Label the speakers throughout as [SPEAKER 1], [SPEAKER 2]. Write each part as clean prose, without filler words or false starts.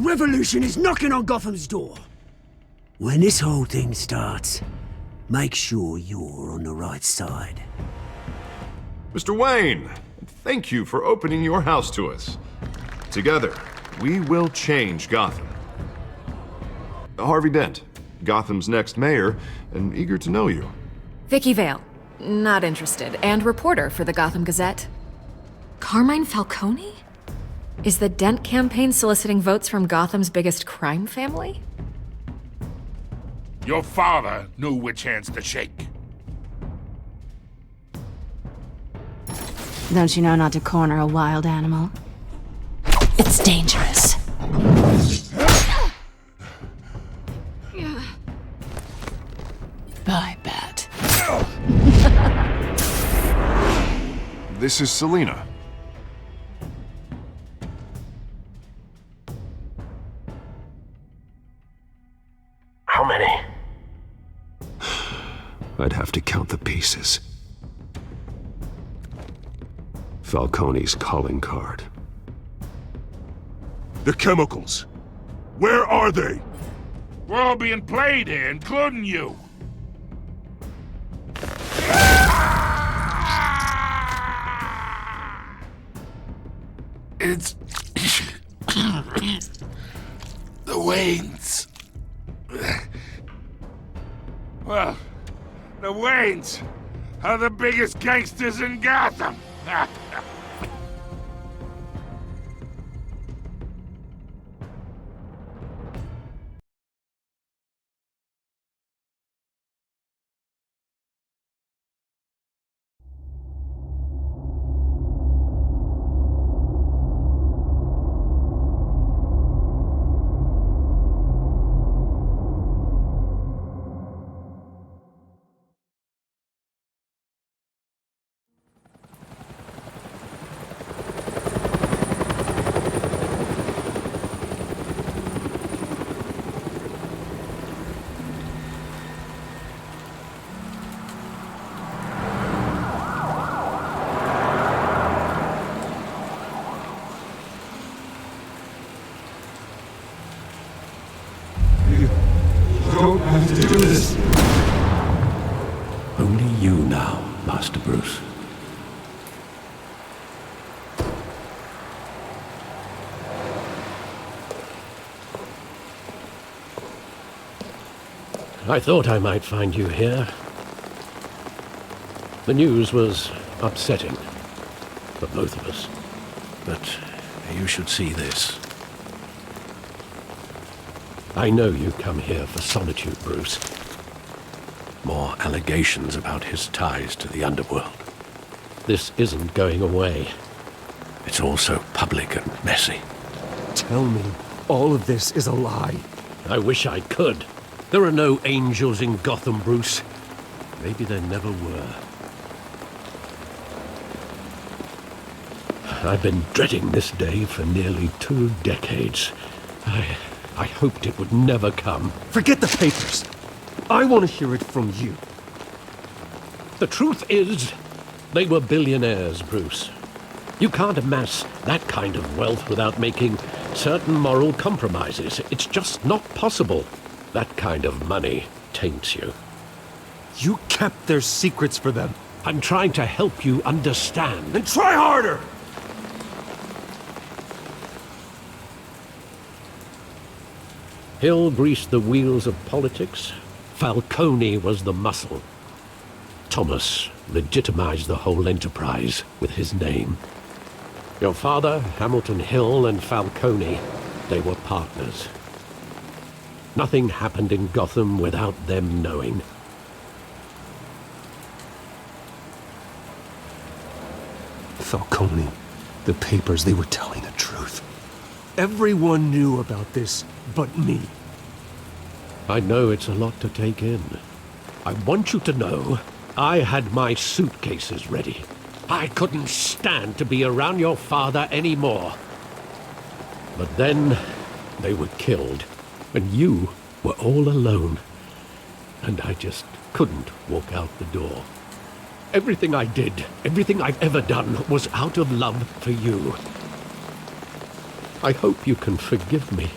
[SPEAKER 1] revolution is knocking on Gotham's door. When this whole thing starts, make sure you're on the right side.
[SPEAKER 2] Mr. Wayne, thank you for opening your house to us. Together, we will change Gotham. Harvey Dent, Gotham's next mayor, and eager to know you.
[SPEAKER 3] Vicky Vale, not interested, and reporter for the Gotham Gazette. Carmine Falcone? Is the Dent campaign soliciting votes from Gotham's biggest crime family?
[SPEAKER 4] Your father knew which hands to shake.
[SPEAKER 5] Don't you know not to corner a wild animal? It's dangerous. Bye, Bat.
[SPEAKER 2] This is Selina.
[SPEAKER 6] How many?
[SPEAKER 7] I'd have to count the pieces. Falcone's calling card.
[SPEAKER 8] The chemicals. Where are they?
[SPEAKER 4] We're all being played here, including you. It's... the Waynes. Well, the Waynes are the biggest gangsters in Gotham.
[SPEAKER 7] Don't have to do this. Only you now, Master Bruce.
[SPEAKER 6] I thought I might find you here. The news was upsetting for both of us. But you should see this. I know you come here for solitude, Bruce. More allegations about his ties to the underworld. This isn't going away. It's all so public and messy.
[SPEAKER 9] Tell me, all of this is a lie.
[SPEAKER 6] I wish I could. There are no angels in Gotham, Bruce. Maybe there never were. I've been dreading this day for nearly 2 decades. I hoped it would never come.
[SPEAKER 9] Forget the papers. I want to hear it from you.
[SPEAKER 6] The truth is, they were billionaires, Bruce. You can't amass that kind of wealth without making certain moral compromises. It's just not possible. That kind of money taints you.
[SPEAKER 9] You kept their secrets for them.
[SPEAKER 6] I'm trying to help you understand.
[SPEAKER 9] Then try harder!
[SPEAKER 6] Hill greased the wheels of politics. Falcone was the muscle. Thomas legitimized the whole enterprise with his name. Your father, Hamilton Hill, and Falcone, they were partners. Nothing happened in Gotham without them knowing.
[SPEAKER 9] Falcone, the papers, they were telling the truth. Everyone knew about this but me.
[SPEAKER 6] I know it's a lot to take in. I want you to know I had my suitcases ready. I couldn't stand to be around your father anymore. But then they were killed, and you were all alone. And I just couldn't walk out the door. Everything I did, everything I've ever done, was out of love for you. I hope you can forgive me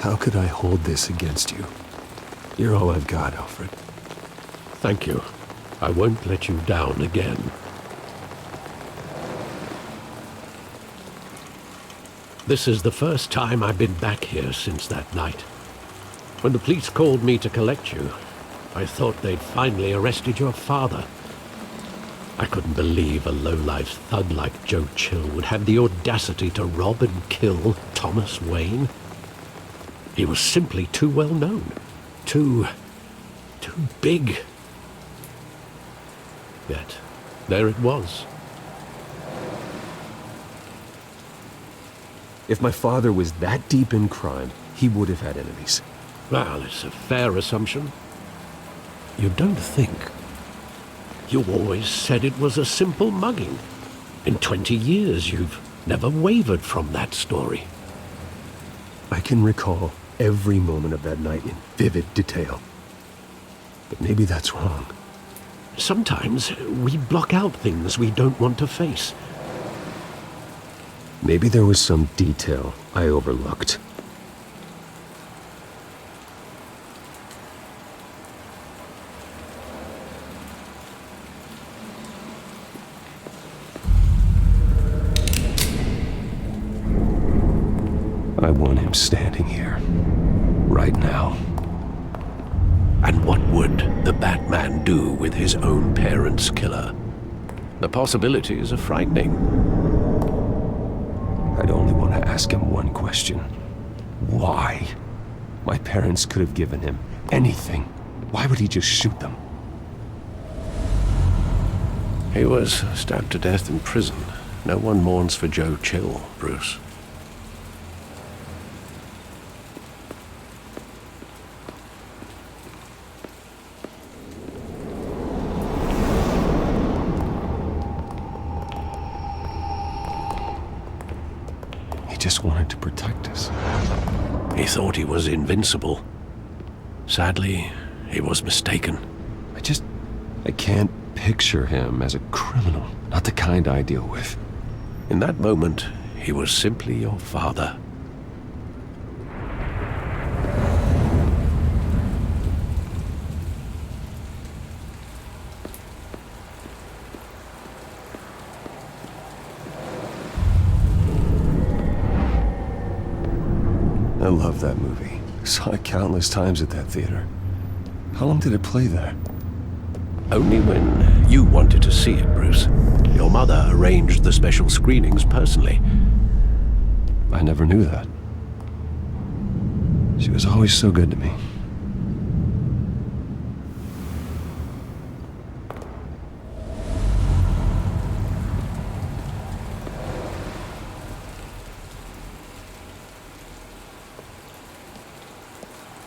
[SPEAKER 9] How could I hold this against you? You're all I've got, Alfred.
[SPEAKER 6] Thank you. I won't let you down again. This is the first time I've been back here since that night. When the police called me to collect you, I thought they'd finally arrested your father. I couldn't believe a low-life thug like Joe Chill would have the audacity to rob and kill Thomas Wayne. He was simply too well known. Too big. Yet, there it was.
[SPEAKER 9] If my father was that deep in crime, he would have had enemies.
[SPEAKER 6] Well, it's a fair assumption. You don't think? You always said it was a simple mugging. In 20 years, you've never wavered from that story.
[SPEAKER 9] I can recall every moment of that night in vivid detail. But maybe that's wrong.
[SPEAKER 6] Sometimes we block out things we don't want to face.
[SPEAKER 9] Maybe there was some detail I overlooked. I want him standing here, right now.
[SPEAKER 6] And what would the Batman do with his own parents' killer? The possibilities are frightening.
[SPEAKER 9] I'd only want to ask him one question. Why? My parents could have given him anything. Why would he just shoot them?
[SPEAKER 6] He was stabbed to death in prison. No one mourns for Joe Chill, Bruce.
[SPEAKER 9] He just wanted to protect us.
[SPEAKER 6] He thought he was invincible. Sadly, he was mistaken.
[SPEAKER 9] I can't picture him as a criminal. Not the kind I deal with.
[SPEAKER 6] In that moment, he was simply your father.
[SPEAKER 9] I love that movie. Saw it countless times at that theater. How long did it play there?
[SPEAKER 6] Only when you wanted to see it, Bruce. Your mother arranged the special screenings personally.
[SPEAKER 9] I never knew that. She was always so good to me.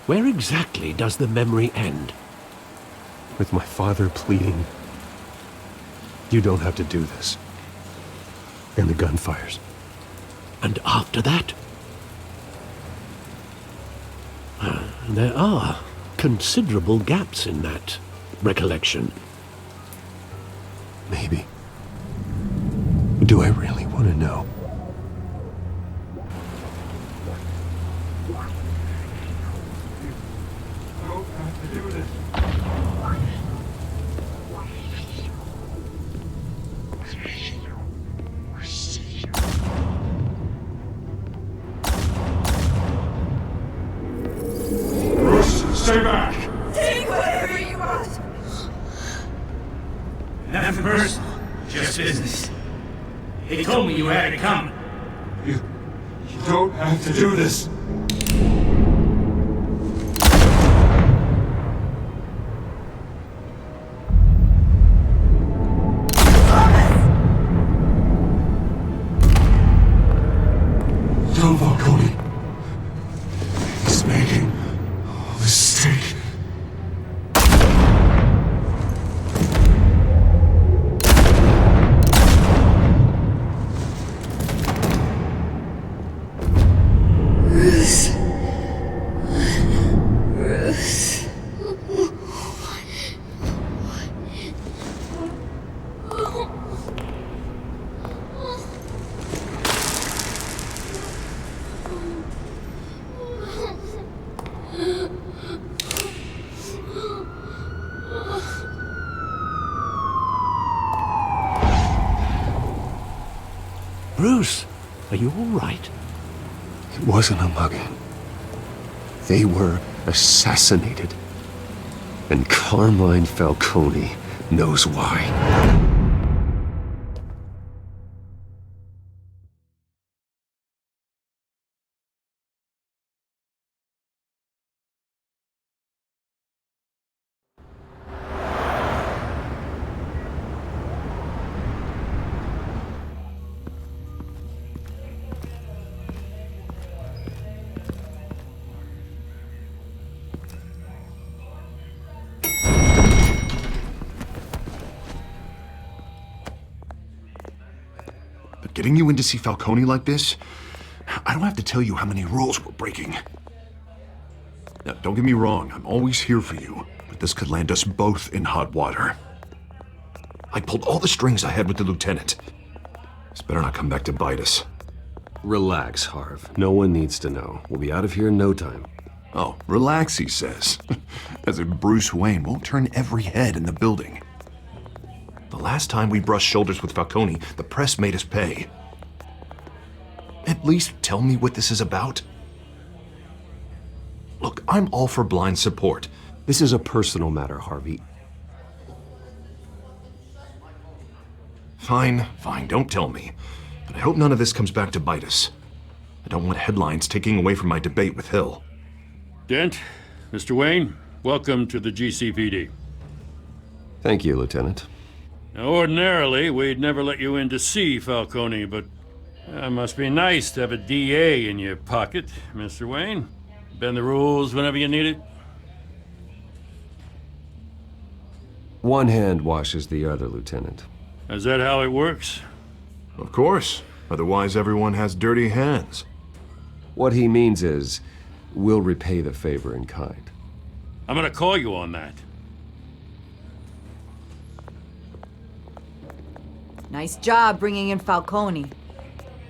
[SPEAKER 6] Where exactly does the memory end?
[SPEAKER 9] With my father pleading, "You don't have to do this." And the gunfires.
[SPEAKER 6] And after that? There are considerable gaps in that recollection.
[SPEAKER 9] Maybe. Do I really want to know?
[SPEAKER 8] Stay back!
[SPEAKER 10] Take whatever you want!
[SPEAKER 11] Nothing personal, just business. They told me you had to come.
[SPEAKER 8] You don't have to do this. Don't Falcone. He's making a mistake.
[SPEAKER 6] Bruce, are you all right?
[SPEAKER 7] It wasn't a mugging. They were assassinated. And Carmine Falcone knows why.
[SPEAKER 2] Getting you in to see Falcone like this? I don't have to tell you how many rules we're breaking. Now, don't get me wrong, I'm always here for you, but this could land us both in hot water. I pulled all the strings I had with the lieutenant. This better not come back to bite us.
[SPEAKER 7] Relax, Harv. No one needs to know. We'll be out of here in no time.
[SPEAKER 2] Oh, relax, he says. As if Bruce Wayne won't turn every head in the building. The last time we brushed shoulders with Falcone, the press made us pay. At least tell me what this is about. Look, I'm all for blind support.
[SPEAKER 7] This is a personal matter, Harvey.
[SPEAKER 2] Fine, don't tell me. But I hope none of this comes back to bite us. I don't want headlines taking away from my debate with Hill.
[SPEAKER 12] Dent, Mr. Wayne, welcome to the GCPD.
[SPEAKER 7] Thank you, Lieutenant.
[SPEAKER 12] Now, ordinarily, we'd never let you in to see Falcone, but it must be nice to have a DA in your pocket, Mr. Wayne. Bend the rules whenever you need it.
[SPEAKER 7] One hand washes the other, Lieutenant.
[SPEAKER 12] Is that how it works?
[SPEAKER 2] Of course. Otherwise, everyone has dirty hands.
[SPEAKER 7] What he means is, we'll repay the favor in kind.
[SPEAKER 12] I'm gonna call you on that.
[SPEAKER 10] Nice job bringing in Falcone.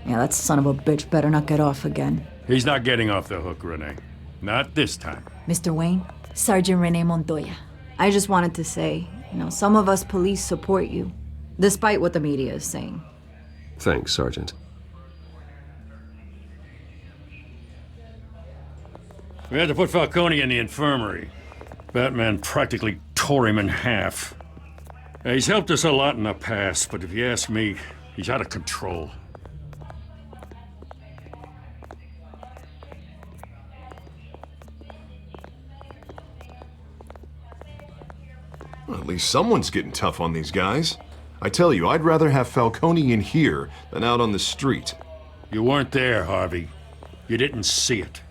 [SPEAKER 10] Yeah, that son of a bitch better not get off again.
[SPEAKER 12] He's not getting off the hook, Renee. Not this time.
[SPEAKER 10] Mr. Wayne, Sergeant Renee Montoya. I just wanted to say, some of us police support you, despite what the media is saying.
[SPEAKER 7] Thanks, Sergeant.
[SPEAKER 12] We had to put Falcone in the infirmary. Batman practically tore him in half. He's helped us a lot in the past, but if you ask me, he's out of control.
[SPEAKER 2] Well, at least someone's getting tough on these guys. I tell you, I'd rather have Falcone in here than out on the street.
[SPEAKER 12] You weren't there, Harvey. You didn't see it.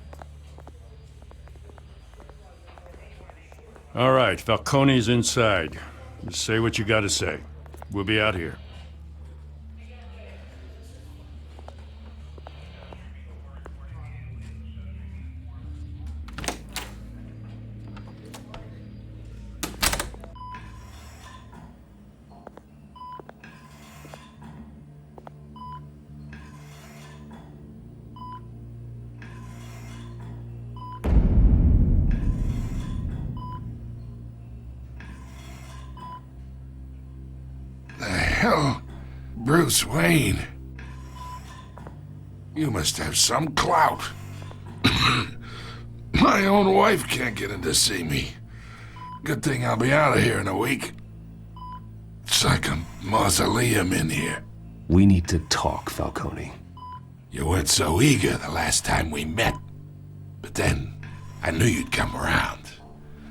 [SPEAKER 12] All right, Falcone's inside. Just say what you gotta say. We'll be out here.
[SPEAKER 4] Hell, Bruce Wayne. You must have some clout. My own wife can't get in to see me. Good thing I'll be out of here in a week. It's like a mausoleum in here.
[SPEAKER 7] We need to talk, Falcone.
[SPEAKER 4] You weren't so eager the last time we met. But then, I knew you'd come around.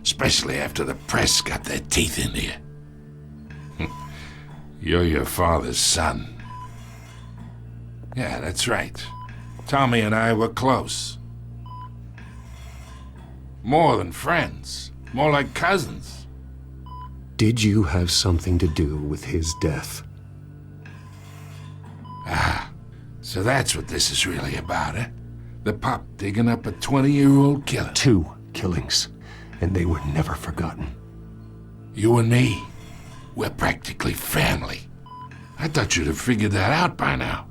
[SPEAKER 4] Especially after the press got their teeth into you. You're your father's son. Yeah, that's right. Tommy and I were close. More than friends. More like cousins.
[SPEAKER 7] Did you have something to do with his death?
[SPEAKER 4] Ah, so that's what this is really about, eh? The pup digging up a 20-year-old killer.
[SPEAKER 7] 2 killings, and they were never forgotten.
[SPEAKER 4] You and me, we're practically family. I thought you'd have figured that out by now.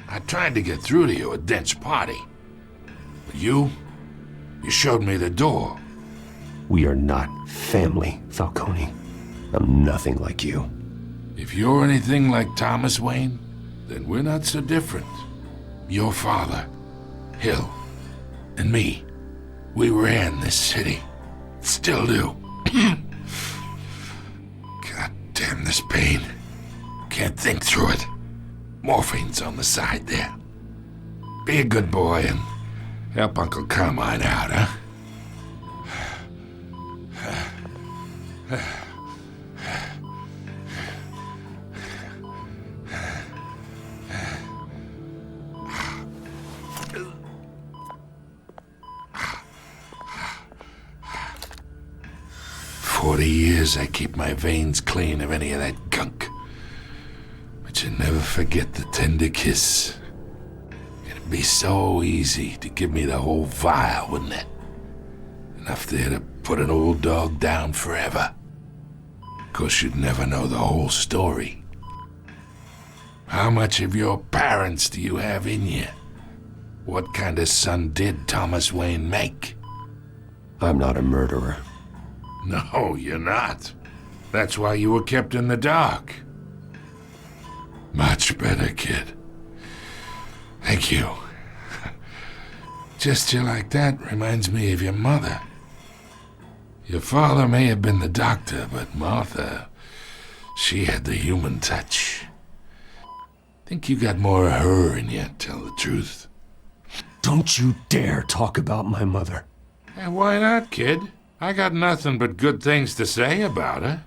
[SPEAKER 4] I tried to get through to you at Dent's party. But you showed me the door.
[SPEAKER 7] We are not family, Falcone. I'm nothing like you.
[SPEAKER 4] If you're anything like Thomas Wayne, then we're not so different. Your father, Hill, and me, we ran this city. Still do. God damn this pain. Can't think through it. Morphine's on the side there. Be a good boy and help Uncle Carmine out, huh? 40 years I keep my veins clean of any of that gunk. But you never forget the tender kiss. It'd be so easy to give me the whole vial, wouldn't it? Enough there to put an old dog down forever. Of course, you'd never know the whole story. How much of your parents do you have in you? What kind of son did Thomas Wayne make?
[SPEAKER 9] I'm not a murderer.
[SPEAKER 4] No, you're not. That's why you were kept in the dark. Much better, kid. Thank you. Gesture like that reminds me of your mother. Your father may have been the doctor, but Martha, she had the human touch. Think you got more of her in you, tell the truth.
[SPEAKER 9] Don't you dare talk about my mother.
[SPEAKER 4] And why not, kid? I got nothing but good things to say about her.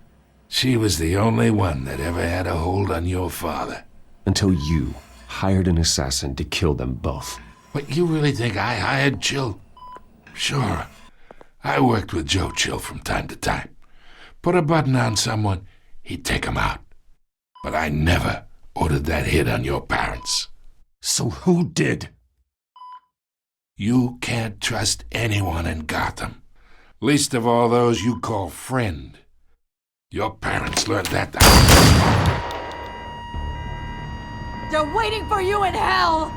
[SPEAKER 4] She was the only one that ever had a hold on your father.
[SPEAKER 9] Until you hired an assassin to kill them both.
[SPEAKER 4] What, you really think I hired Chill? Sure. I worked with Joe Chill from time to time. Put a button on someone, he'd take him out. But I never ordered that hit on your parents.
[SPEAKER 9] So who did?
[SPEAKER 4] You can't trust anyone in Gotham. Least of all those you call friend. Your parents learned that.
[SPEAKER 10] They're waiting for you in hell!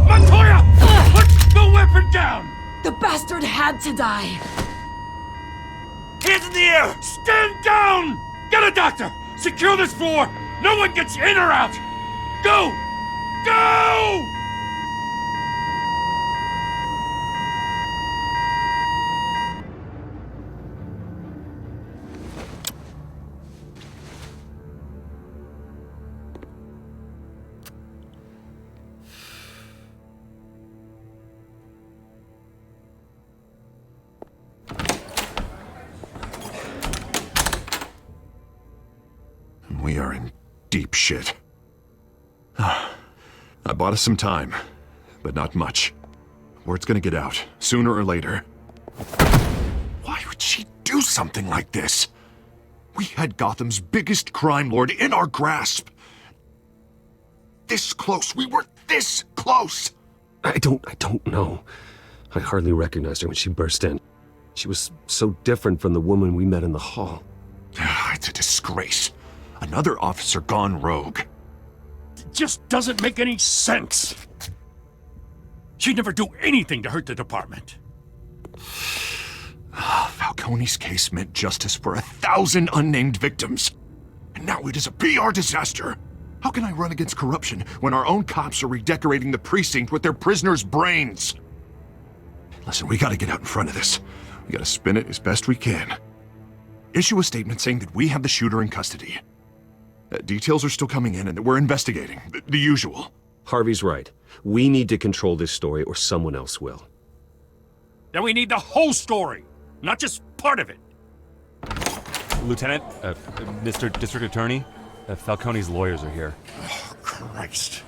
[SPEAKER 12] Montoya! Put the weapon down!
[SPEAKER 10] The bastard had to die!
[SPEAKER 12] Hands in the air! Stand down! Get a doctor! Secure this floor! No one gets in or out! Go! Go!
[SPEAKER 2] We are in deep shit. I bought us some time, but not much. Word's gonna get out, sooner or later. Why would she do something like this? We had Gotham's biggest crime lord in our grasp. This close, we were this close!
[SPEAKER 9] I don't know. I hardly recognized her when she burst in. She was so different from the woman we met in the hall.
[SPEAKER 2] It's a disgrace. Another officer gone rogue.
[SPEAKER 12] It just doesn't make any sense. She'd never do anything to hurt the department.
[SPEAKER 2] Falcone's case meant justice for 1,000 unnamed victims. And now it is a PR disaster. How can I run against corruption when our own cops are redecorating the precinct with their prisoners' brains? Listen, we gotta get out in front of this. We gotta spin it as best we can. Issue a statement saying that we have the shooter in custody. Details are still coming in and that we're investigating. The usual.
[SPEAKER 9] Harvey's right. We need to control this story or someone else will.
[SPEAKER 12] Then we need the whole story, not just part of it.
[SPEAKER 13] Lieutenant, Mr. District Attorney, Falcone's lawyers are here.
[SPEAKER 2] Oh, Christ.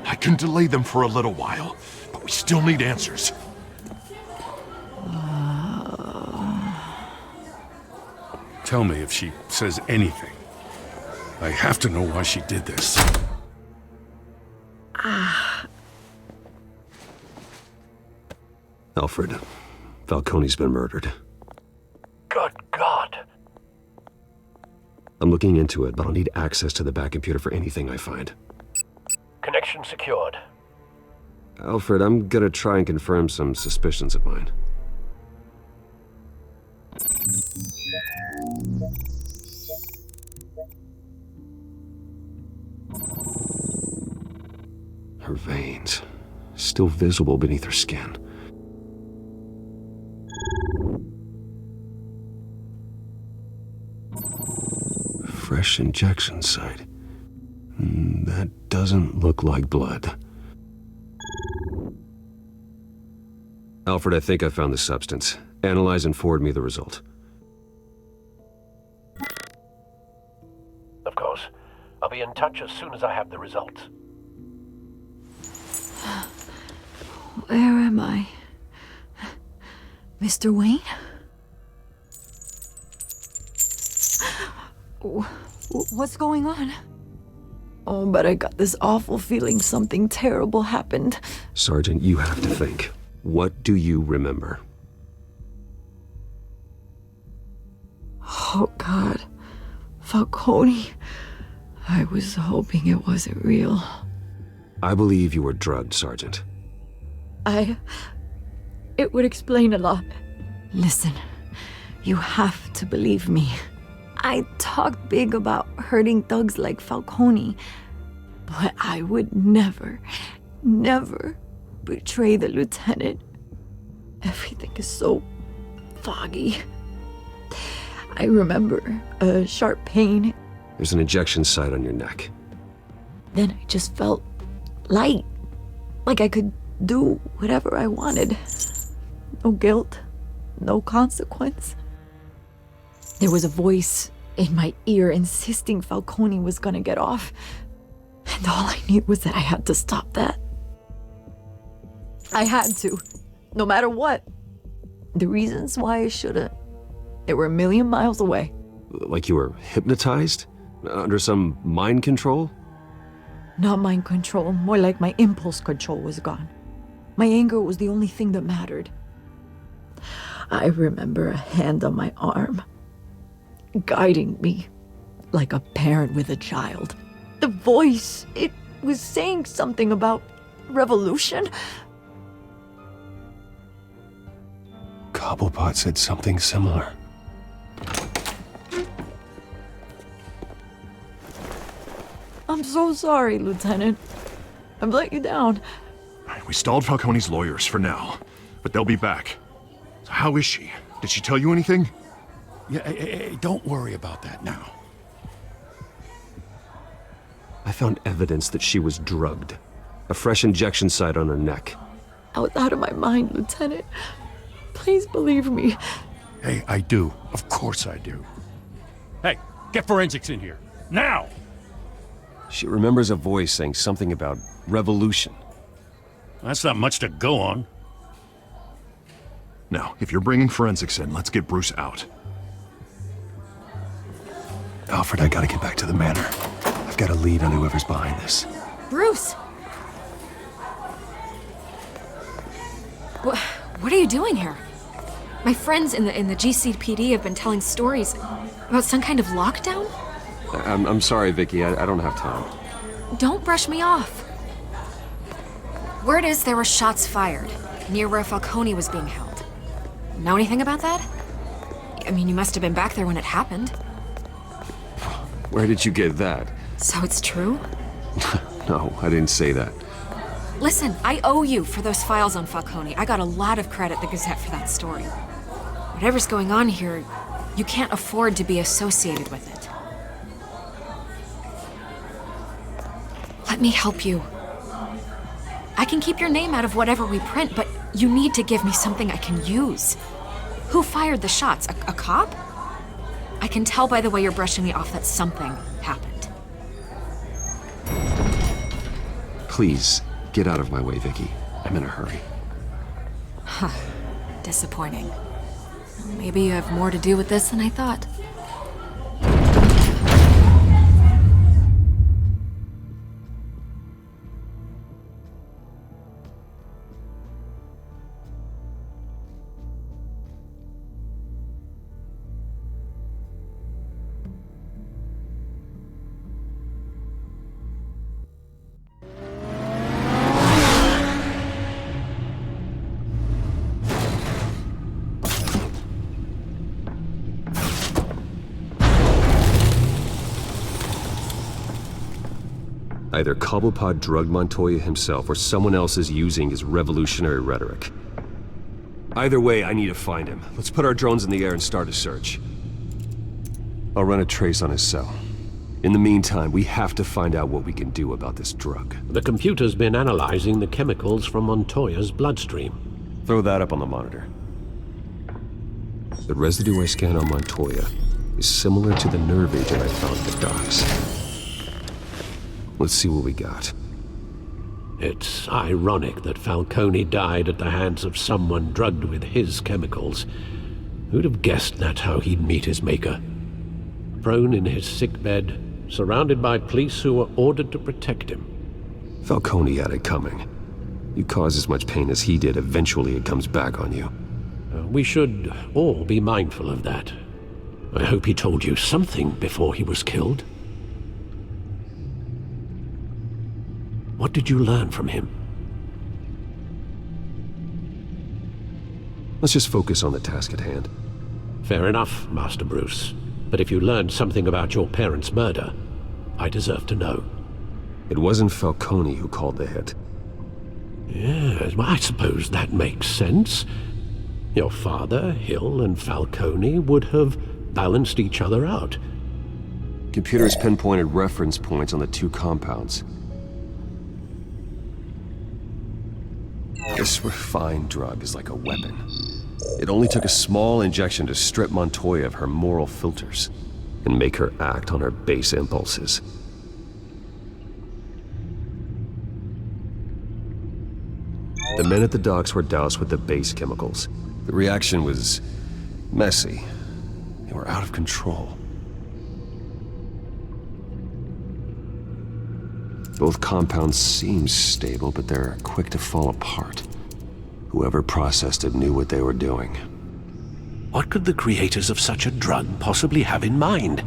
[SPEAKER 2] I can delay them for a little while, but we still need answers.
[SPEAKER 12] Tell me if she says anything. I have to know why she did this.
[SPEAKER 9] Alfred, Falcone's been murdered.
[SPEAKER 6] Good God.
[SPEAKER 9] I'm looking into it, but I'll need access to the back computer for anything I find.
[SPEAKER 6] Connection secured.
[SPEAKER 9] Alfred, I'm gonna try and confirm some suspicions of mine. veins, still visible beneath her skin. Fresh injection site. That doesn't look like blood. Alfred, I think I found the substance. Analyze and forward me the result.
[SPEAKER 6] Of course. I'll be in touch as soon as I have the results.
[SPEAKER 10] Where am I? Mr. Wayne? What's going on? Oh, but I got this awful feeling something terrible happened.
[SPEAKER 9] Sergeant, you have to think. What do you remember?
[SPEAKER 10] Oh, God. Falcone. I was hoping it wasn't real.
[SPEAKER 9] I believe you were drugged, Sergeant.
[SPEAKER 10] It would explain a lot. Listen, you have to believe me. I talked big about hurting thugs like Falcone, but I would never betray the lieutenant. Everything is so foggy. I remember a sharp pain.
[SPEAKER 9] There's an injection site on your neck.
[SPEAKER 10] Then I just felt light, like I could do whatever I wanted. No guilt, no consequence. There was a voice in my ear insisting Falcone was gonna get off. And all I knew was that I had to stop that. I had to, no matter what. The reasons why I shouldn't, they were a million miles away.
[SPEAKER 9] Like you were hypnotized? Under some mind control?
[SPEAKER 10] Not mind control, more like my impulse control was gone. My anger was the only thing that mattered. I remember a hand on my arm, guiding me like a parent with a child. The voice, it was saying something about revolution.
[SPEAKER 9] Cobblepot said something similar.
[SPEAKER 10] I'm so sorry, Lieutenant. I've let you down.
[SPEAKER 2] We stalled Falcone's lawyers for now, but they'll be back. So how is she? Did she tell you anything?
[SPEAKER 4] Yeah, hey, don't worry about that now.
[SPEAKER 9] I found evidence that she was drugged. A fresh injection site on her neck.
[SPEAKER 10] I was out of my mind, Lieutenant. Please believe me.
[SPEAKER 12] Hey, I do. Of course I do. Hey, get forensics in here. Now!
[SPEAKER 9] She remembers a voice saying something about revolution.
[SPEAKER 12] That's not much to go on.
[SPEAKER 2] Now, if you're bringing forensics in, let's get Bruce out.
[SPEAKER 9] Alfred, I gotta get back to the manor. I've got a lead on whoever's behind this.
[SPEAKER 3] Bruce! What are you doing here? My friends in the GCPD have been telling stories about some kind of lockdown?
[SPEAKER 9] I'm sorry, Vicky. I don't have time.
[SPEAKER 3] Don't brush me off. Word is there were shots fired near where Falcone was being held. Know anything about that? I mean, you must have been back there when it happened.
[SPEAKER 9] Where did you get that?
[SPEAKER 3] So it's true?
[SPEAKER 9] No, I didn't say that.
[SPEAKER 3] Listen, I owe you for those files on Falcone. I got a lot of credit at the Gazette for that story. Whatever's going on here, you can't afford to be associated with it. Let me help you. I can keep your name out of whatever we print, but you need to give me something I can use. Who fired the shots? A cop? I can tell by the way you're brushing me off that something happened.
[SPEAKER 9] Please, get out of my way, Vicky. I'm in a hurry.
[SPEAKER 3] Huh. Disappointing. Maybe you have more to do with this than I thought.
[SPEAKER 7] Either Cobblepot drugged Montoya himself, or someone else is using his revolutionary rhetoric. Either way, I need to find him. Let's put our drones in the air and start a search. I'll run a trace on his cell. In the meantime, we have to find out what we can do about this drug.
[SPEAKER 6] The computer's been analyzing the chemicals from Montoya's bloodstream.
[SPEAKER 7] Throw that up on the monitor. The residue I scanned on Montoya is similar to the nerve agent I found at the docks. Let's see what we got.
[SPEAKER 6] It's ironic that Falcone died at the hands of someone drugged with his chemicals. Who'd have guessed that's how he'd meet his maker? Prone in his sickbed, surrounded by police who were ordered to protect him.
[SPEAKER 7] Falcone had it coming. You cause as much pain as he did, eventually it comes back on you.
[SPEAKER 6] We should all be mindful of that. I hope he told you something before he was killed. What did you learn from him?
[SPEAKER 7] Let's just focus on the task at hand.
[SPEAKER 6] Fair enough, Master Bruce. But if you learned something about your parents' murder, I deserve to know.
[SPEAKER 7] It wasn't Falcone who called the hit.
[SPEAKER 6] Yes, well, I suppose that makes sense. Your father, Hill, and Falcone would have balanced each other out.
[SPEAKER 7] Computer's pinpointed reference points on the two compounds. This refined drug is like a weapon. It only took a small injection to strip Montoya of her moral filters and make her act on her base impulses. The men at the docks were doused with the base chemicals. The reaction was messy. They were out of control. Both compounds seem stable, but they're quick to fall apart. Whoever processed it knew what they were doing.
[SPEAKER 6] What could the creators of such a drug possibly have in mind?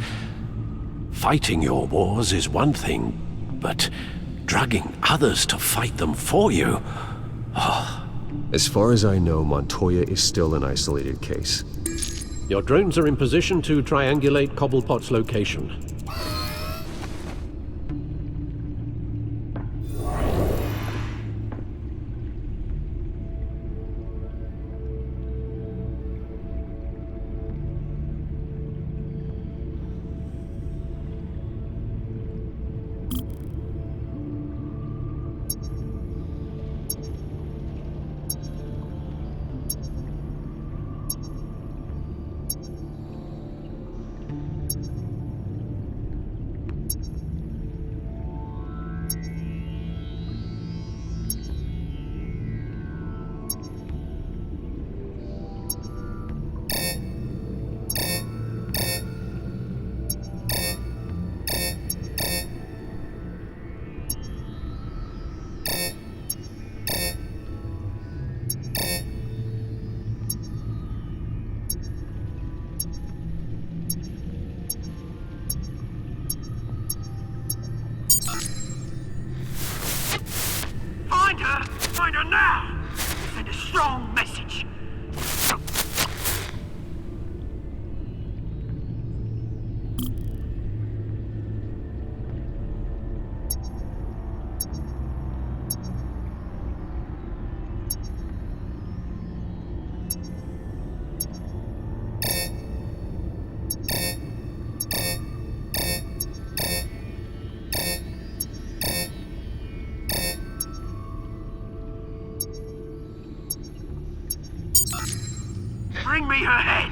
[SPEAKER 6] Fighting your wars is one thing, but drugging others to fight them for you? Oh.
[SPEAKER 7] As far as I know, Montoya is still an isolated case.
[SPEAKER 6] Your drones are in position to triangulate Cobblepot's location.
[SPEAKER 1] Find her now! Send a strong message. Bring me her head!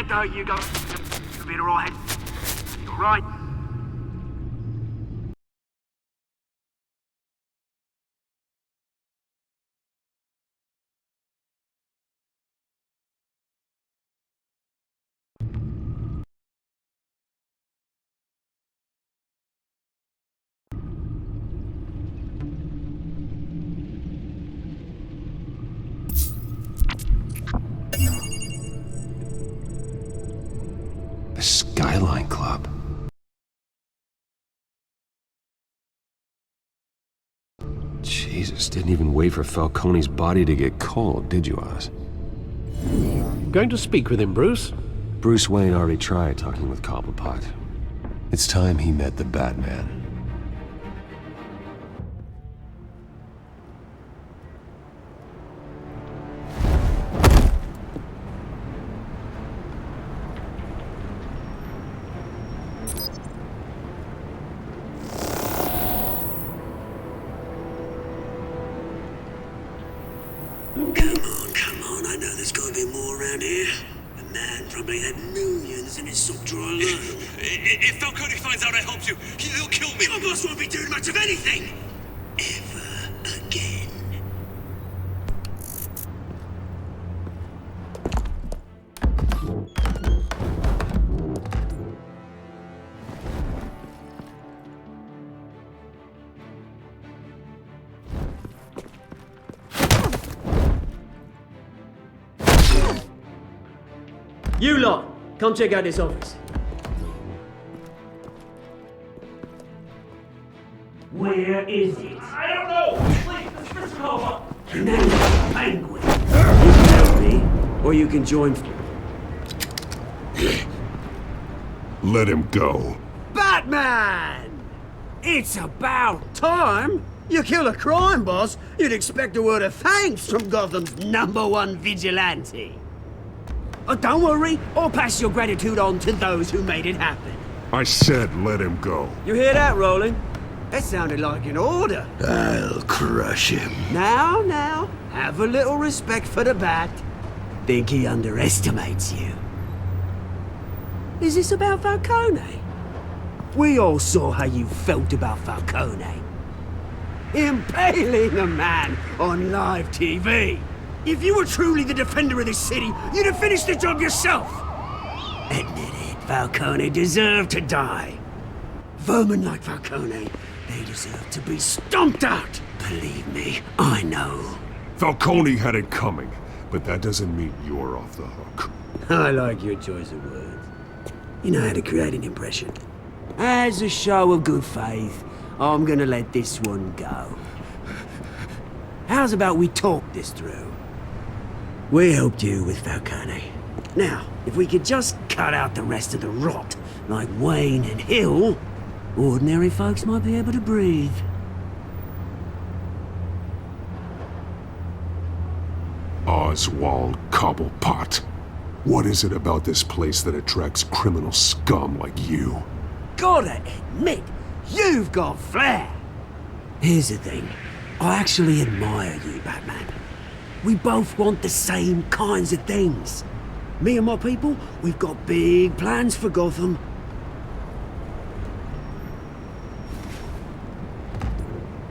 [SPEAKER 1] There you go. You'll be alright. You're right.
[SPEAKER 9] Didn't even wait for Falcone's body to get cold, did you, Oz?
[SPEAKER 6] Going to speak with him, Bruce?
[SPEAKER 9] Bruce Wayne already tried talking with Cobblepot. It's time he met the Batman.
[SPEAKER 1] Come on, I know there's gotta be more around here. The man probably had millions in his sock drawer alone. If Falcone finds out I helped you, he'll kill me. Your boss won't be doing much of anything. Ever again.
[SPEAKER 14] You lot, come check out this office.
[SPEAKER 1] Where is it?
[SPEAKER 11] I don't know! Please, Mr. Cobblepot!
[SPEAKER 1] Now, Penguin. You can help me, or you can join.
[SPEAKER 8] Let him go.
[SPEAKER 1] Batman! It's about time! You kill a crime boss, you'd expect a word of thanks from Gotham's #1 vigilante. Oh, don't worry, I'll pass your gratitude on to those who made it happen.
[SPEAKER 8] I said let him go.
[SPEAKER 1] You hear that, Roland? That sounded like an order.
[SPEAKER 8] I'll crush him.
[SPEAKER 1] Now, have a little respect for the Bat. Think he underestimates you. Is this about Falcone? We all saw how you felt about Falcone. Impaling a man on live TV. If you were truly the defender of this city, you'd have finished the job yourself. Admit it, Falcone deserved to die. Vermin like Falcone, they deserve to be stomped out. Believe me, I know.
[SPEAKER 8] Falcone had it coming, but that doesn't mean you're off the hook.
[SPEAKER 1] I like your choice of words. You know how to create an impression. As a show of good faith, I'm gonna let this one go. How's about we talk this through? We helped you with Falcone. Now, if we could just cut out the rest of the rot, like Wayne and Hill, ordinary folks might be able to breathe.
[SPEAKER 8] Oswald Cobblepot. What is it about this place that attracts criminal scum like you?
[SPEAKER 1] Gotta admit, you've got flair. Here's the thing. I actually admire you, Batman. We both want the same kinds of things. Me and my people, we've got big plans for Gotham.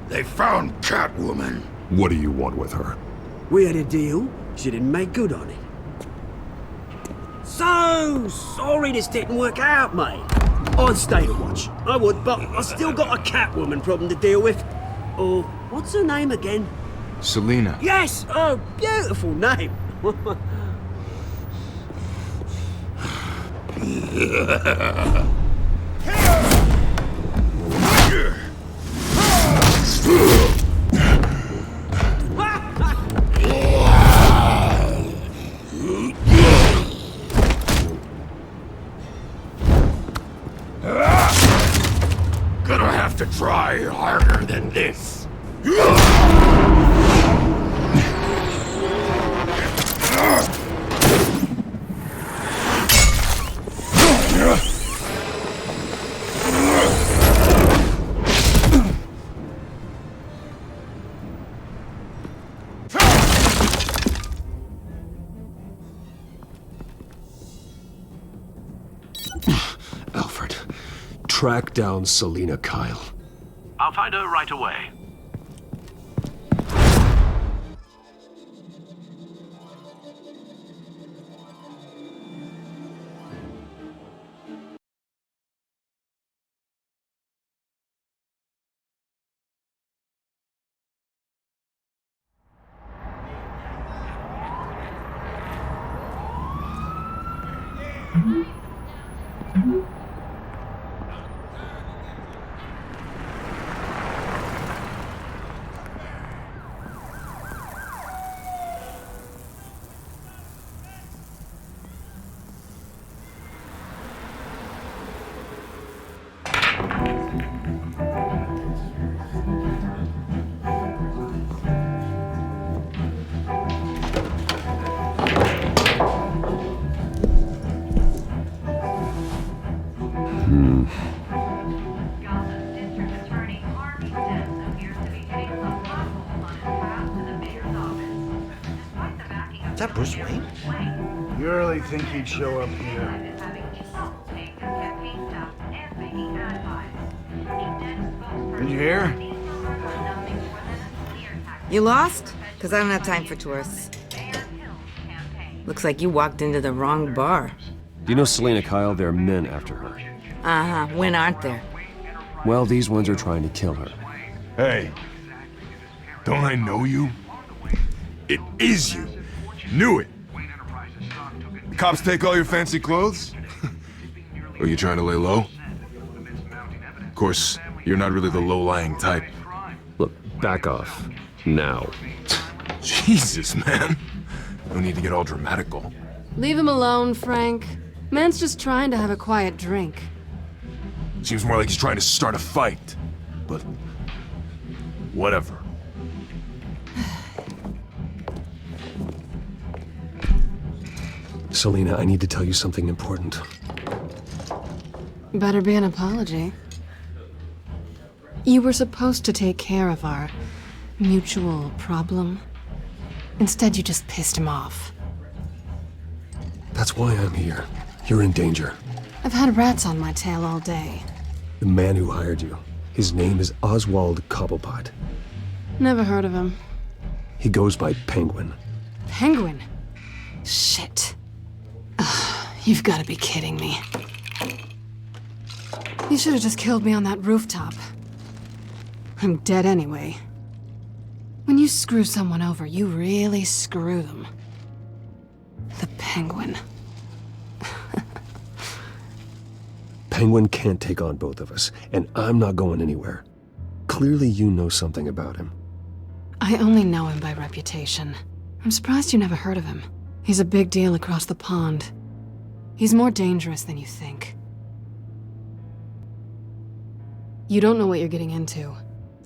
[SPEAKER 8] They found Catwoman. What do you want with her?
[SPEAKER 1] We had a deal. She didn't make good on it. So sorry this didn't work out, mate. I'd stay to watch. I would, but I still got a Catwoman problem to deal with. Or, what's her name again?
[SPEAKER 13] Selina.
[SPEAKER 1] Yes! Oh, beautiful name.
[SPEAKER 8] Gonna have to try harder than this.
[SPEAKER 9] Alfred, track down Selina Kyle.
[SPEAKER 6] I'll find her right away.
[SPEAKER 15] Bruce Wayne?
[SPEAKER 16] You really think he'd show up here? Did you hear?
[SPEAKER 17] You lost? Because I don't have time for tourists. Looks like you walked into the wrong bar.
[SPEAKER 7] Do you know Selena Kyle? There are men after her.
[SPEAKER 17] Uh-huh. When aren't there?
[SPEAKER 7] Well, these ones are trying to kill her.
[SPEAKER 8] Hey, don't I know you? It is you. Knew it. The cops take all your fancy clothes? Are you trying to lay low? Of course, you're not really the low-lying type.
[SPEAKER 7] Look, back off. Now.
[SPEAKER 8] Jesus, man. No need to get all dramatical.
[SPEAKER 18] Leave him alone, Frank. Man's just trying to have a quiet drink.
[SPEAKER 8] Seems more like he's trying to start a fight. But... whatever.
[SPEAKER 7] Selena, I need to tell you something important.
[SPEAKER 18] Better be an apology. You were supposed to take care of our mutual problem. Instead, you just pissed him off.
[SPEAKER 7] That's why I'm here. You're in danger.
[SPEAKER 18] I've had rats on my tail all day.
[SPEAKER 7] The man who hired you, his name is Oswald Cobblepot.
[SPEAKER 18] Never heard of him.
[SPEAKER 7] He goes by Penguin.
[SPEAKER 18] Penguin? Shit. You've got to be kidding me. You should have just killed me on that rooftop. I'm dead anyway. When you screw someone over, you really screw them. The Penguin.
[SPEAKER 7] Penguin can't take on both of us, and I'm not going anywhere. Clearly you know something about him.
[SPEAKER 18] I only know him by reputation. I'm surprised you never heard of him. He's a big deal across the pond. He's more dangerous than you think. You don't know what you're getting into.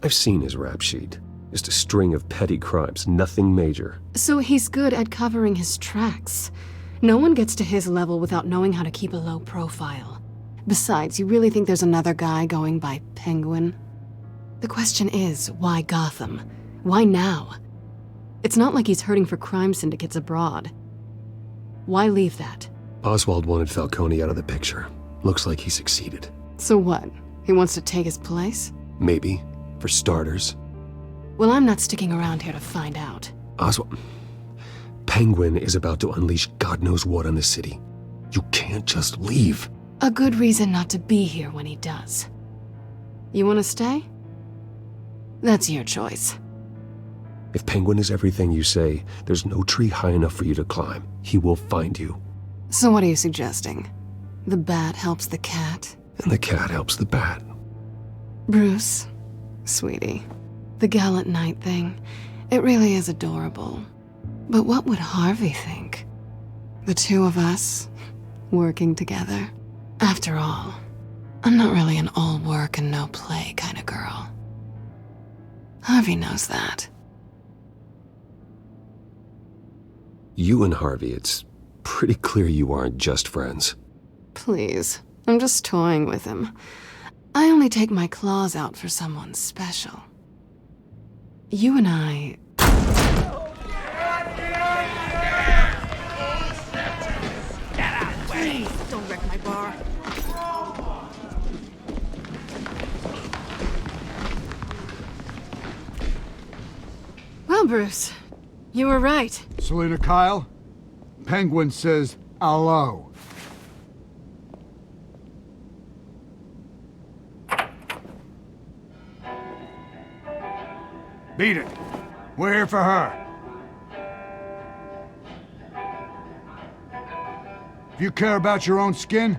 [SPEAKER 7] I've seen his rap sheet. Just a string of petty crimes, nothing major.
[SPEAKER 18] So he's good at covering his tracks. No one gets to his level without knowing how to keep a low profile. Besides, you really think there's another guy going by Penguin? The question is, why Gotham? Why now? It's not like he's hurting for crime syndicates abroad. Why leave that?
[SPEAKER 7] Oswald wanted Falcone out of the picture. Looks like he succeeded.
[SPEAKER 18] So what? He wants to take his place?
[SPEAKER 7] Maybe. For starters.
[SPEAKER 18] Well, I'm not sticking around here to find out.
[SPEAKER 7] Oswald... Penguin is about to unleash God knows what on the city. You can't just leave.
[SPEAKER 18] A good reason not to be here when he does. You want to stay? That's your choice.
[SPEAKER 7] If Penguin is everything you say, there's no tree high enough for you to climb. He will find you.
[SPEAKER 18] So what are you suggesting? The bat helps the cat?
[SPEAKER 7] And the cat helps the bat.
[SPEAKER 18] Bruce, sweetie, the gallant knight thing, it really is adorable. But what would Harvey think? The two of us, working together? After all, I'm not really an all work and no play kind of girl. Harvey knows that.
[SPEAKER 7] You and Harvey, it's pretty clear you aren't just friends.
[SPEAKER 18] Please, I'm just toying with him. I only take my claws out for someone special. You and I...
[SPEAKER 17] Please, don't wreck my bar.
[SPEAKER 18] Well, Bruce, you were right.
[SPEAKER 16] Selena Kyle? Penguin says hello. Beat it. We're here for her. If you care about your own skin,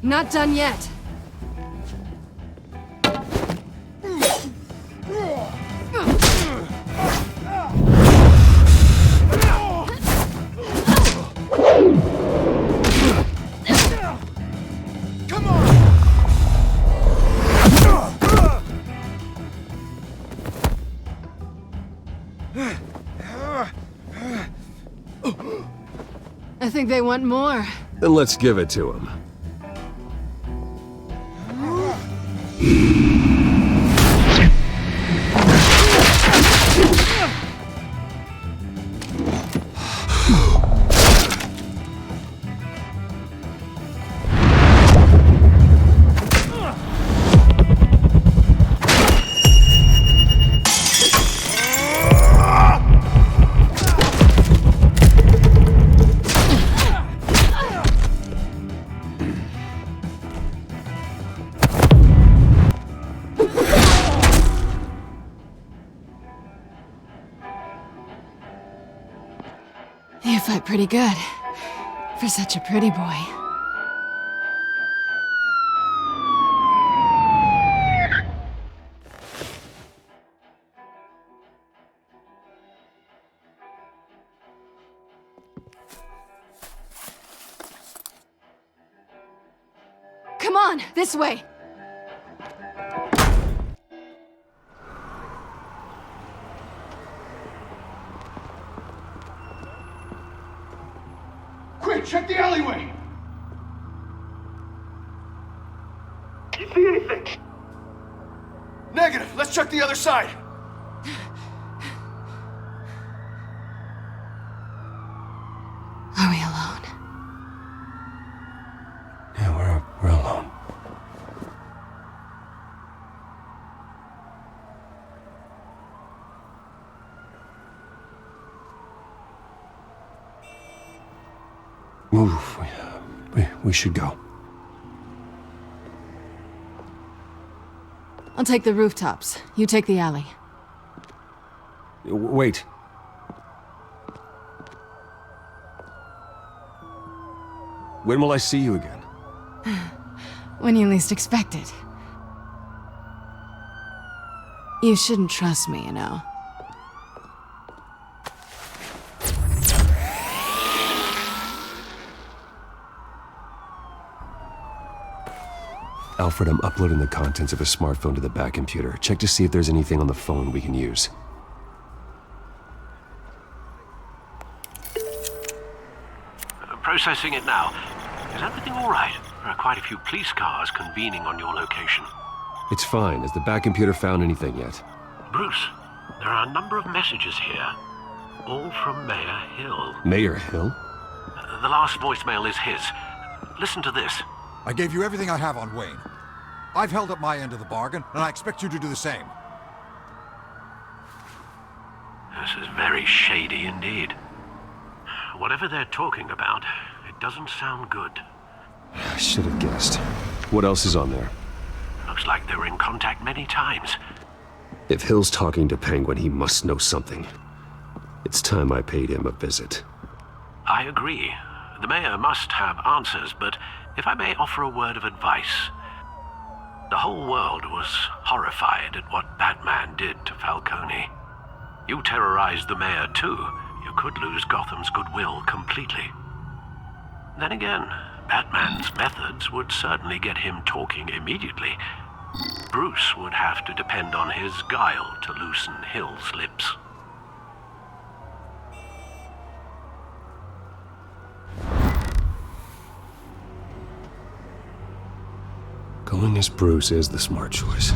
[SPEAKER 18] Not done yet. I think they want more.
[SPEAKER 7] Then let's give it to him.
[SPEAKER 18] You fight pretty good. For such a pretty boy. Come on, this way!
[SPEAKER 16] Quick, check the alleyway!
[SPEAKER 8] You see anything? Negative. Let's check the other side.
[SPEAKER 18] Are we alone?
[SPEAKER 9] Yeah, we're alone. Move. We should go.
[SPEAKER 18] I'll take the rooftops. You take the alley.
[SPEAKER 9] Wait. When will I see you again?
[SPEAKER 18] When you least expect it. You shouldn't trust me, you know.
[SPEAKER 7] Alfred, I'm uploading the contents of a smartphone to the back computer. Check to see if there's anything on the phone we can use.
[SPEAKER 6] Processing it now. Is everything all right? There are quite a few police cars convening on your location.
[SPEAKER 7] It's fine. Has the back computer found anything yet?
[SPEAKER 6] Bruce, there are a number of messages here. All from Mayor Hill.
[SPEAKER 7] Mayor Hill?
[SPEAKER 6] The last voicemail is his. Listen to this.
[SPEAKER 15] I gave you everything I have on Wayne. I've held up my end of the bargain, and I expect you to do the same.
[SPEAKER 6] This is very shady indeed. Whatever they're talking about, it doesn't sound good.
[SPEAKER 7] I should have guessed. What else is on there?
[SPEAKER 6] Looks like they were in contact many times.
[SPEAKER 7] If Hill's talking to Penguin, he must know something. It's time I paid him a visit.
[SPEAKER 6] I agree. The mayor must have answers, but if I may offer a word of advice. The whole world was horrified at what Batman did to Falcone. You terrorized the mayor too. You could lose Gotham's goodwill completely. Then again, Batman's methods would certainly get him talking immediately. Bruce would have to depend on his guile to loosen Hill's lips.
[SPEAKER 7] Going as Bruce is the smart choice.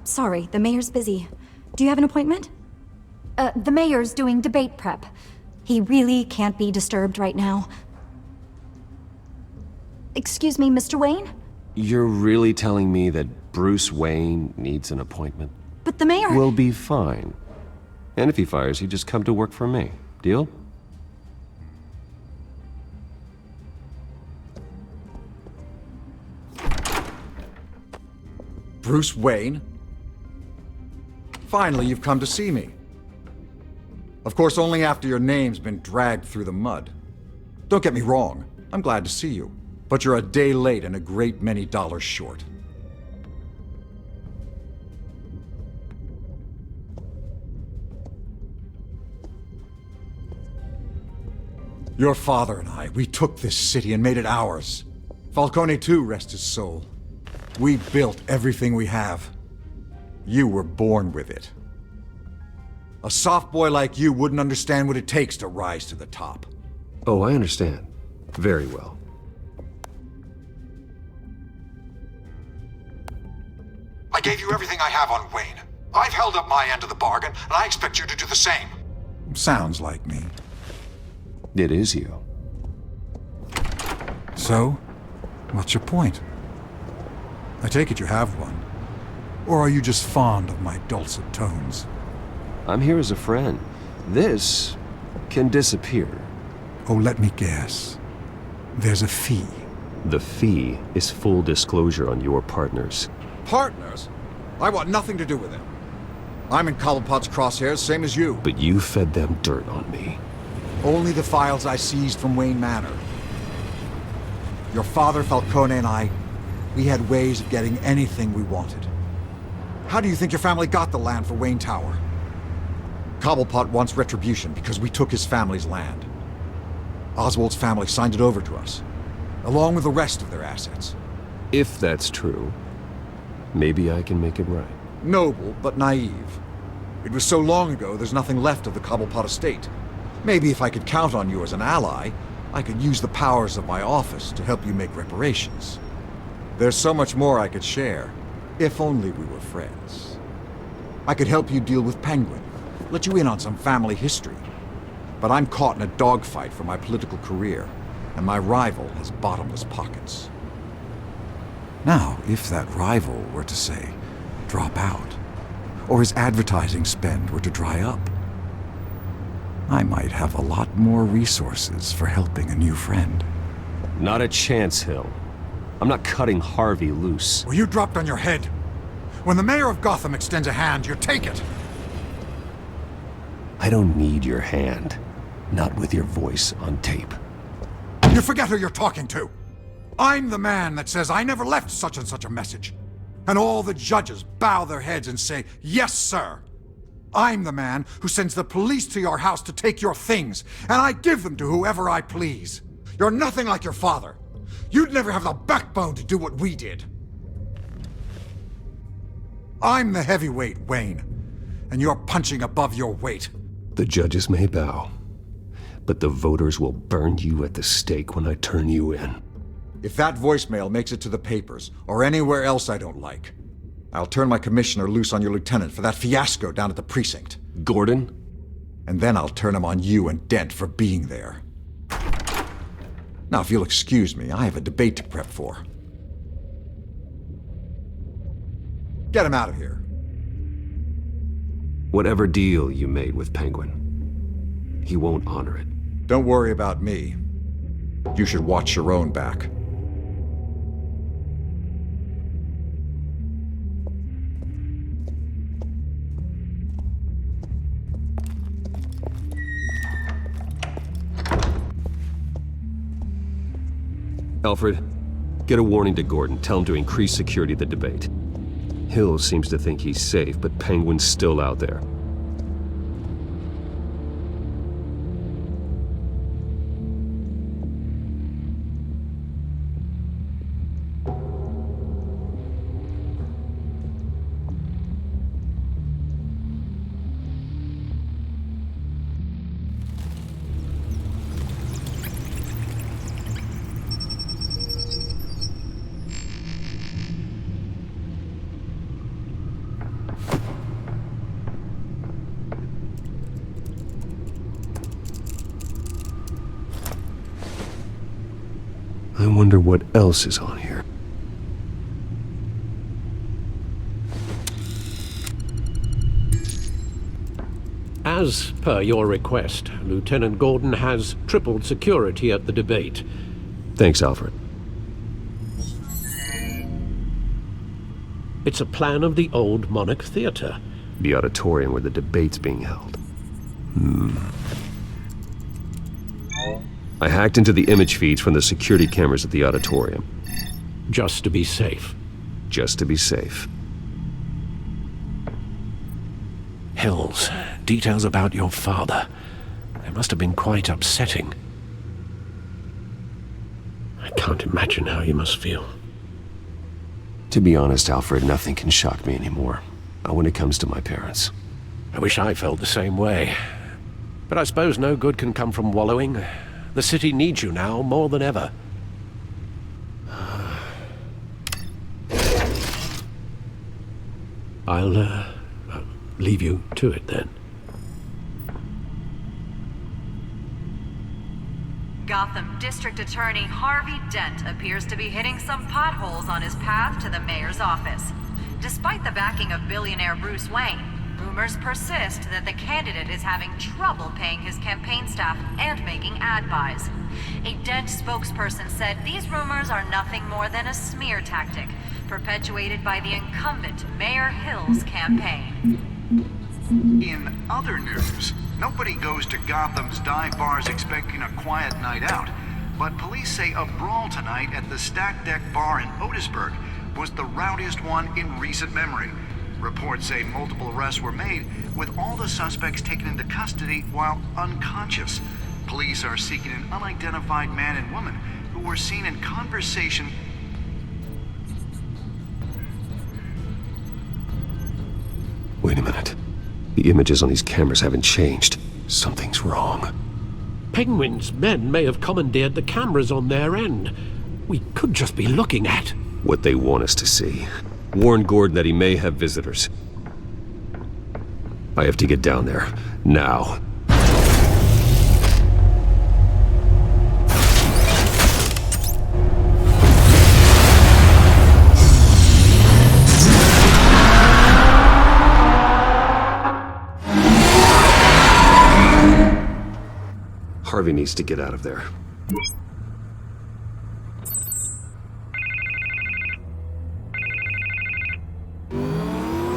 [SPEAKER 19] Sorry, the mayor's busy. Do you have an appointment? The mayor's doing debate prep. He really can't be disturbed right now. Excuse me, Mr. Wayne?
[SPEAKER 7] You're really telling me that Bruce Wayne needs an appointment?
[SPEAKER 19] But the mayor...
[SPEAKER 7] We'll be fine. And if he fires you, just come to work for me. Deal?
[SPEAKER 15] Bruce Wayne? Finally, you've come to see me. Of course, only after your name's been dragged through the mud. Don't get me wrong, I'm glad to see you. But you're a day late and a great many dollars short. Your father and I, we took this city and made it ours. Falcone too, rest his soul. We built everything we have. You were born with it. A soft boy like you wouldn't understand what it takes to rise to the top.
[SPEAKER 7] Oh, I understand. Very well.
[SPEAKER 15] I gave you everything I have on Wayne. I've held up my end of the bargain, and I expect you to do the same. Sounds like me.
[SPEAKER 7] It is you.
[SPEAKER 15] So, what's your point? I take it you have one. Or are you just fond of my dulcet tones?
[SPEAKER 7] I'm here as a friend. This can disappear.
[SPEAKER 15] Oh, let me guess. There's a fee.
[SPEAKER 7] The fee is full disclosure on your partners.
[SPEAKER 15] Partners? I want nothing to do with them. I'm in Cobblepot's crosshairs, same as you.
[SPEAKER 7] But you fed them dirt on me.
[SPEAKER 15] Only the files I seized from Wayne Manor. Your father, Falcone, and I, we had ways of getting anything we wanted. How do you think your family got the land for Wayne Tower? Cobblepot wants retribution because we took his family's land. Oswald's family signed it over to us, along with the rest of their assets.
[SPEAKER 7] If that's true, maybe I can make it right.
[SPEAKER 15] Noble, but naive. It was so long ago, there's nothing left of the Cobblepot estate. Maybe if I could count on you as an ally, I could use the powers of my office to help you make reparations. There's so much more I could share, if only we were friends. I could help you deal with Penguin, let you in on some family history. But I'm caught in a dogfight for my political career, and my rival has bottomless pockets. Now, if that rival were to say, drop out, or his advertising spend were to dry up, I might have a lot more resources for helping a new friend.
[SPEAKER 7] Not a chance, Hill. I'm not cutting Harvey loose.
[SPEAKER 15] Well, you dropped on your head. When the mayor of Gotham extends a hand, you take it.
[SPEAKER 7] I don't need your hand. Not with your voice on tape.
[SPEAKER 15] You forget who you're talking to. I'm the man that says I never left such and such a message. And all the judges bow their heads and say, yes, sir. I'm the man who sends the police to your house to take your things, and I give them to whoever I please. You're nothing like your father. You'd never have the backbone to do what we did. I'm the heavyweight, Wayne, and you're punching above your weight.
[SPEAKER 7] The judges may bow, but the voters will burn you at the stake when I turn you in.
[SPEAKER 15] If that voicemail makes it to the papers, or anywhere else I don't like, I'll turn my commissioner loose on your lieutenant for that fiasco down at the precinct.
[SPEAKER 7] Gordon?
[SPEAKER 15] And then I'll turn him on you and Dent for being there. Now, if you'll excuse me, I have a debate to prep for. Get him out of here.
[SPEAKER 7] Whatever deal you made with Penguin, he won't honor it.
[SPEAKER 15] Don't worry about me. You should watch your own back.
[SPEAKER 7] Alfred, get a warning to Gordon. Tell him to increase security at the debate. Hill seems to think he's safe, but Penguin's still out there. I wonder what else is on here.
[SPEAKER 6] As per your request, Lieutenant Gordon has tripled security at the debate.
[SPEAKER 7] Thanks, Alfred.
[SPEAKER 6] It's a plan of the old Monarch Theater.
[SPEAKER 7] The auditorium where the debate's being held. I hacked into the image feeds from the security cameras at the auditorium.
[SPEAKER 6] Just to be safe.
[SPEAKER 7] Just to be safe.
[SPEAKER 6] Hills, details about your father. They must have been quite upsetting. I can't imagine how you must feel.
[SPEAKER 7] To be honest, Alfred, nothing can shock me anymore. Not when it comes to my parents.
[SPEAKER 6] I wish I felt the same way. But I suppose no good can come from wallowing. The city needs you now more than ever. I'll leave you to it then.
[SPEAKER 20] Gotham District Attorney Harvey Dent appears to be hitting some potholes on his path to the mayor's office. Despite the backing of billionaire Bruce Wayne, rumors persist that the candidate is having trouble paying his campaign staff and making ad buys. A Dent spokesperson said these rumors are nothing more than a smear tactic, perpetuated by the incumbent Mayor Hill's campaign.
[SPEAKER 21] In other news, nobody goes to Gotham's dive bars expecting a quiet night out, but police say a brawl tonight at the Stack Deck Bar in Otisburg was the rowdiest one in recent memory. Reports say multiple arrests were made, with all the suspects taken into custody while unconscious. Police are seeking an unidentified man and woman who were seen in conversation.
[SPEAKER 7] Wait a minute. The images on these cameras haven't changed. Something's wrong.
[SPEAKER 6] Penguin's men may have commandeered the cameras on their end. We could just be looking at
[SPEAKER 7] what they want us to see. Warn Gordon that he may have visitors. I have to get down there. Now. Harvey needs to get out of there.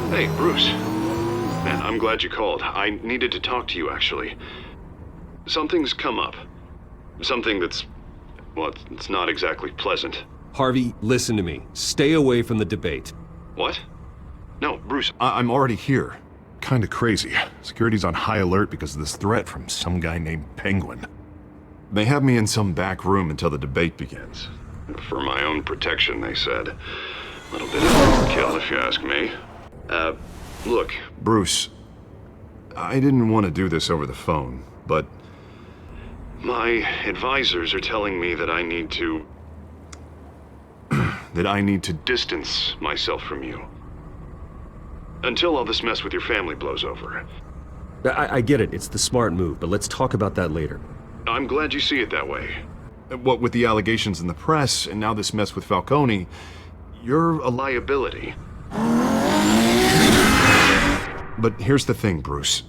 [SPEAKER 2] Hey, Bruce. Man, I'm glad you called. I needed to talk to you, actually. Something's come up. Something that's... well, it's not exactly pleasant.
[SPEAKER 7] Harvey, listen to me. Stay away from the debate.
[SPEAKER 2] What? No, Bruce, I'm already here.
[SPEAKER 8] Kinda crazy. Security's on high alert because of this threat from some guy named Penguin.
[SPEAKER 2] They have me in some back room until the debate begins. For my own protection, they said. A little bit of overkill, if you ask me. Look, Bruce, I didn't want to do this over the phone, but my advisors are telling me that I need to... that I need to distance myself from you. Until all this mess with your family blows over.
[SPEAKER 7] I get it. It's the smart move, but let's talk about that later.
[SPEAKER 2] I'm glad you see it that way. What with the allegations in the press, and now this mess with Falcone, you're a liability. But here's the thing, Bruce.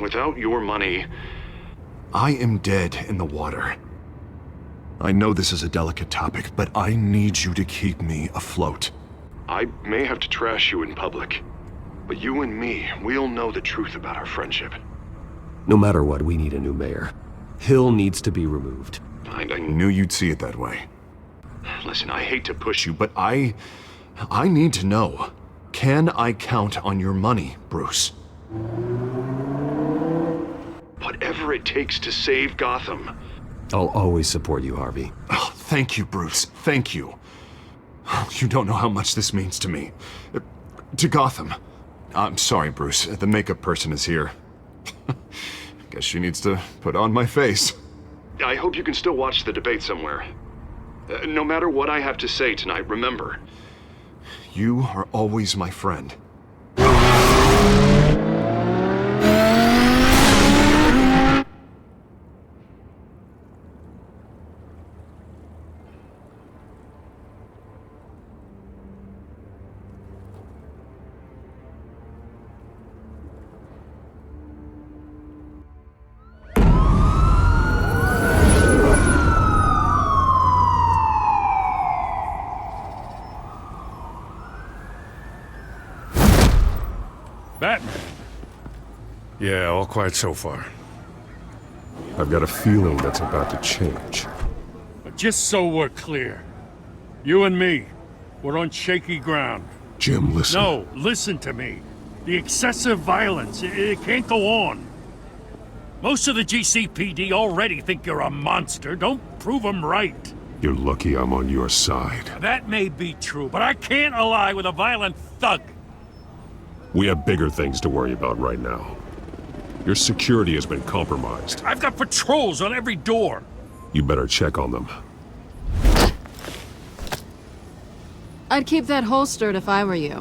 [SPEAKER 2] Without your money, I am dead in the water.
[SPEAKER 8] I know this is a delicate topic, but I need you to keep me afloat.
[SPEAKER 2] I may have to trash you in public, but you and me, we'll know the truth about our friendship.
[SPEAKER 7] No matter what, we need a new mayor. Hill needs to be removed.
[SPEAKER 2] I knew you'd see it that way. Listen, I hate to push you, but I need to know. Can I count on your money, Bruce? Whatever it takes to save Gotham.
[SPEAKER 7] I'll always support you, Harvey.
[SPEAKER 2] Oh, thank you, Bruce. Thank you. You don't know how much this means to me. To Gotham. I'm sorry, Bruce. The makeup person is here. Guess she needs to put on my face. I hope you can still watch the debate somewhere. No matter what I have to say tonight, remember, you are always my friend.
[SPEAKER 12] Yeah, all quiet so far.
[SPEAKER 7] I've got a feeling that's about to change.
[SPEAKER 12] But just so we're clear, you and me, we're on shaky ground.
[SPEAKER 7] Jim, listen.
[SPEAKER 12] No, listen to me. The excessive violence, it can't go on. Most of the GCPD already think you're a monster. Don't prove them right.
[SPEAKER 7] You're lucky I'm on your side.
[SPEAKER 12] That may be true, but I can't ally with a violent thug.
[SPEAKER 7] We have bigger things to worry about right now. Your security has been compromised.
[SPEAKER 12] I've got patrols on every door.
[SPEAKER 7] You better check on them.
[SPEAKER 18] I'd keep that holstered if I were you.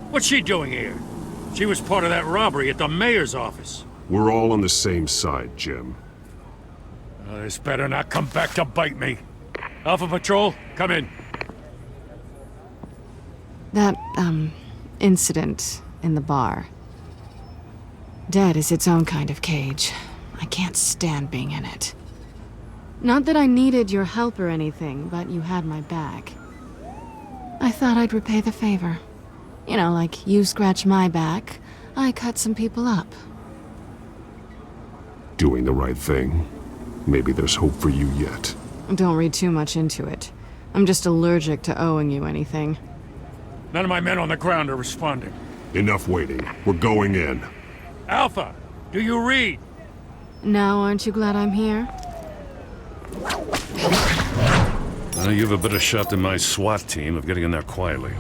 [SPEAKER 12] What's she doing here? She was part of that robbery at the mayor's office.
[SPEAKER 7] We're all on the same side, Jim.
[SPEAKER 12] This better not come back to bite me. Alpha Patrol, come in.
[SPEAKER 18] That, incident in the bar. Dead is its own kind of cage. I can't stand being in it. Not that I needed your help or anything, but you had my back. I thought I'd repay the favor. You know, like you scratch my back, I cut some people up.
[SPEAKER 7] Doing the right thing. Maybe there's hope for you yet.
[SPEAKER 18] Don't read too much into it. I'm just allergic to owing you anything.
[SPEAKER 12] None of my men on the ground are responding.
[SPEAKER 7] Enough waiting. We're going in.
[SPEAKER 12] Alpha, do you read?
[SPEAKER 18] Now aren't you glad I'm here?
[SPEAKER 12] You have a better shot than my SWAT team of getting in there quietly.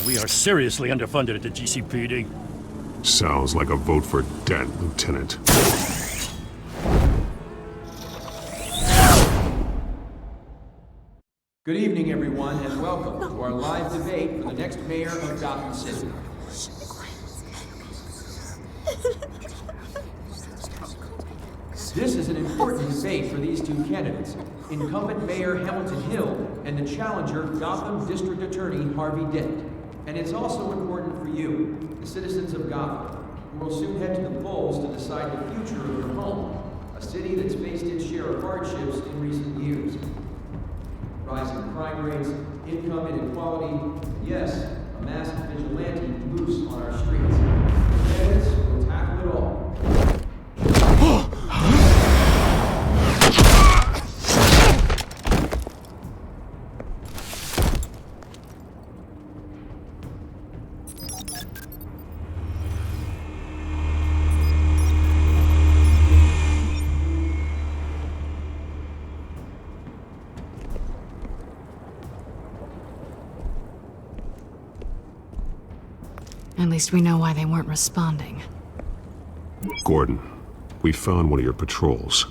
[SPEAKER 12] We are seriously underfunded at the GCPD.
[SPEAKER 7] Sounds like a vote for Dent, Lieutenant.
[SPEAKER 5] Good evening, everyone, and welcome to our live debate for the next mayor of Gotham City. This is an important debate for these two candidates, incumbent Mayor Hamilton Hill and the challenger Gotham District Attorney Harvey Dent. And it's also important for you, the citizens of Gotham, who will soon head to the polls to decide the future of your home, a city that's faced its share of hardships in recent years. Rising crime rates, income inequality, and yes, a masked vigilante loose on our streets. Candidates will tackle it all.
[SPEAKER 18] At least we know why they weren't responding.
[SPEAKER 7] Gordon, we found one of your patrols.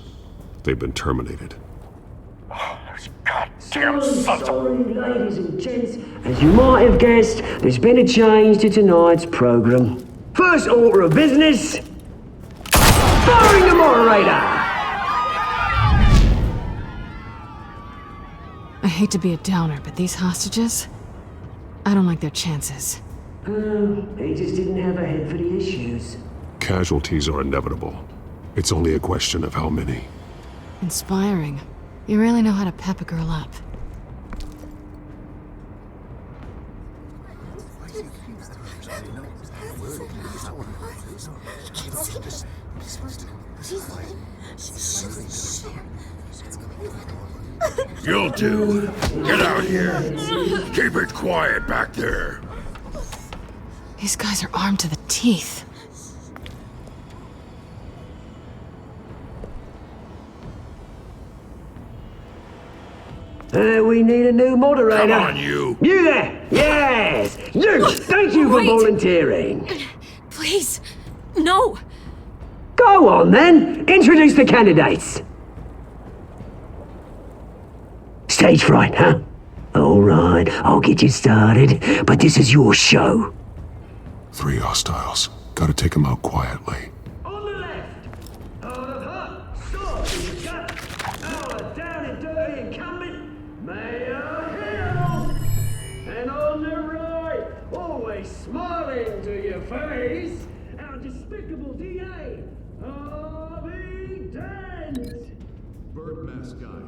[SPEAKER 7] They've been terminated.
[SPEAKER 1] Damn sorry, ladies and gents. As you might have guessed, there's been a change to tonight's program. First order of business, firing the moderator!
[SPEAKER 18] I hate to be a downer, but these hostages, I don't like their chances.
[SPEAKER 1] He just didn't have a head for the issues.
[SPEAKER 7] Casualties are inevitable. It's only a question of how many.
[SPEAKER 18] Inspiring. You really know how to pep a girl up.
[SPEAKER 4] You'll do. Get out here. Keep it quiet back there.
[SPEAKER 18] These guys are armed to the teeth.
[SPEAKER 1] We need a new moderator.
[SPEAKER 4] Come on, you.
[SPEAKER 1] You there! Yes! You! Thank you for volunteering.
[SPEAKER 3] Please, no.
[SPEAKER 1] Go on then. Introduce the candidates. Stage fright, huh? All right, I'll get you started, but this is your show.
[SPEAKER 7] 3 hostiles. Gotta take them out quietly.
[SPEAKER 1] On the left, out of hot, sauce in the gut, our down and dirty incumbent, Mayor Hill. And on the right, always smiling to your face, our despicable DA, Harvey Dent.
[SPEAKER 2] Bird mask guy.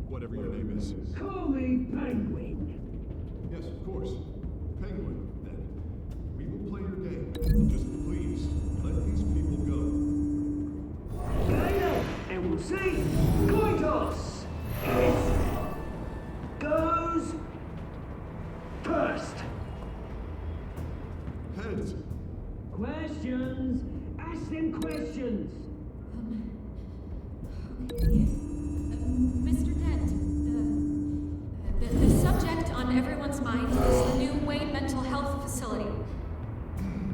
[SPEAKER 2] Whatever your name is.
[SPEAKER 1] Call me Penguin.
[SPEAKER 2] Yes, of course. Penguin, then. please, let these people go.
[SPEAKER 1] And we'll see. Coin toss. Heads goes first.
[SPEAKER 2] Heads.
[SPEAKER 1] Questions. Ask them questions.
[SPEAKER 3] Mr. Dent, the subject on everyone's mind is the new Wayne Mental Health Facility.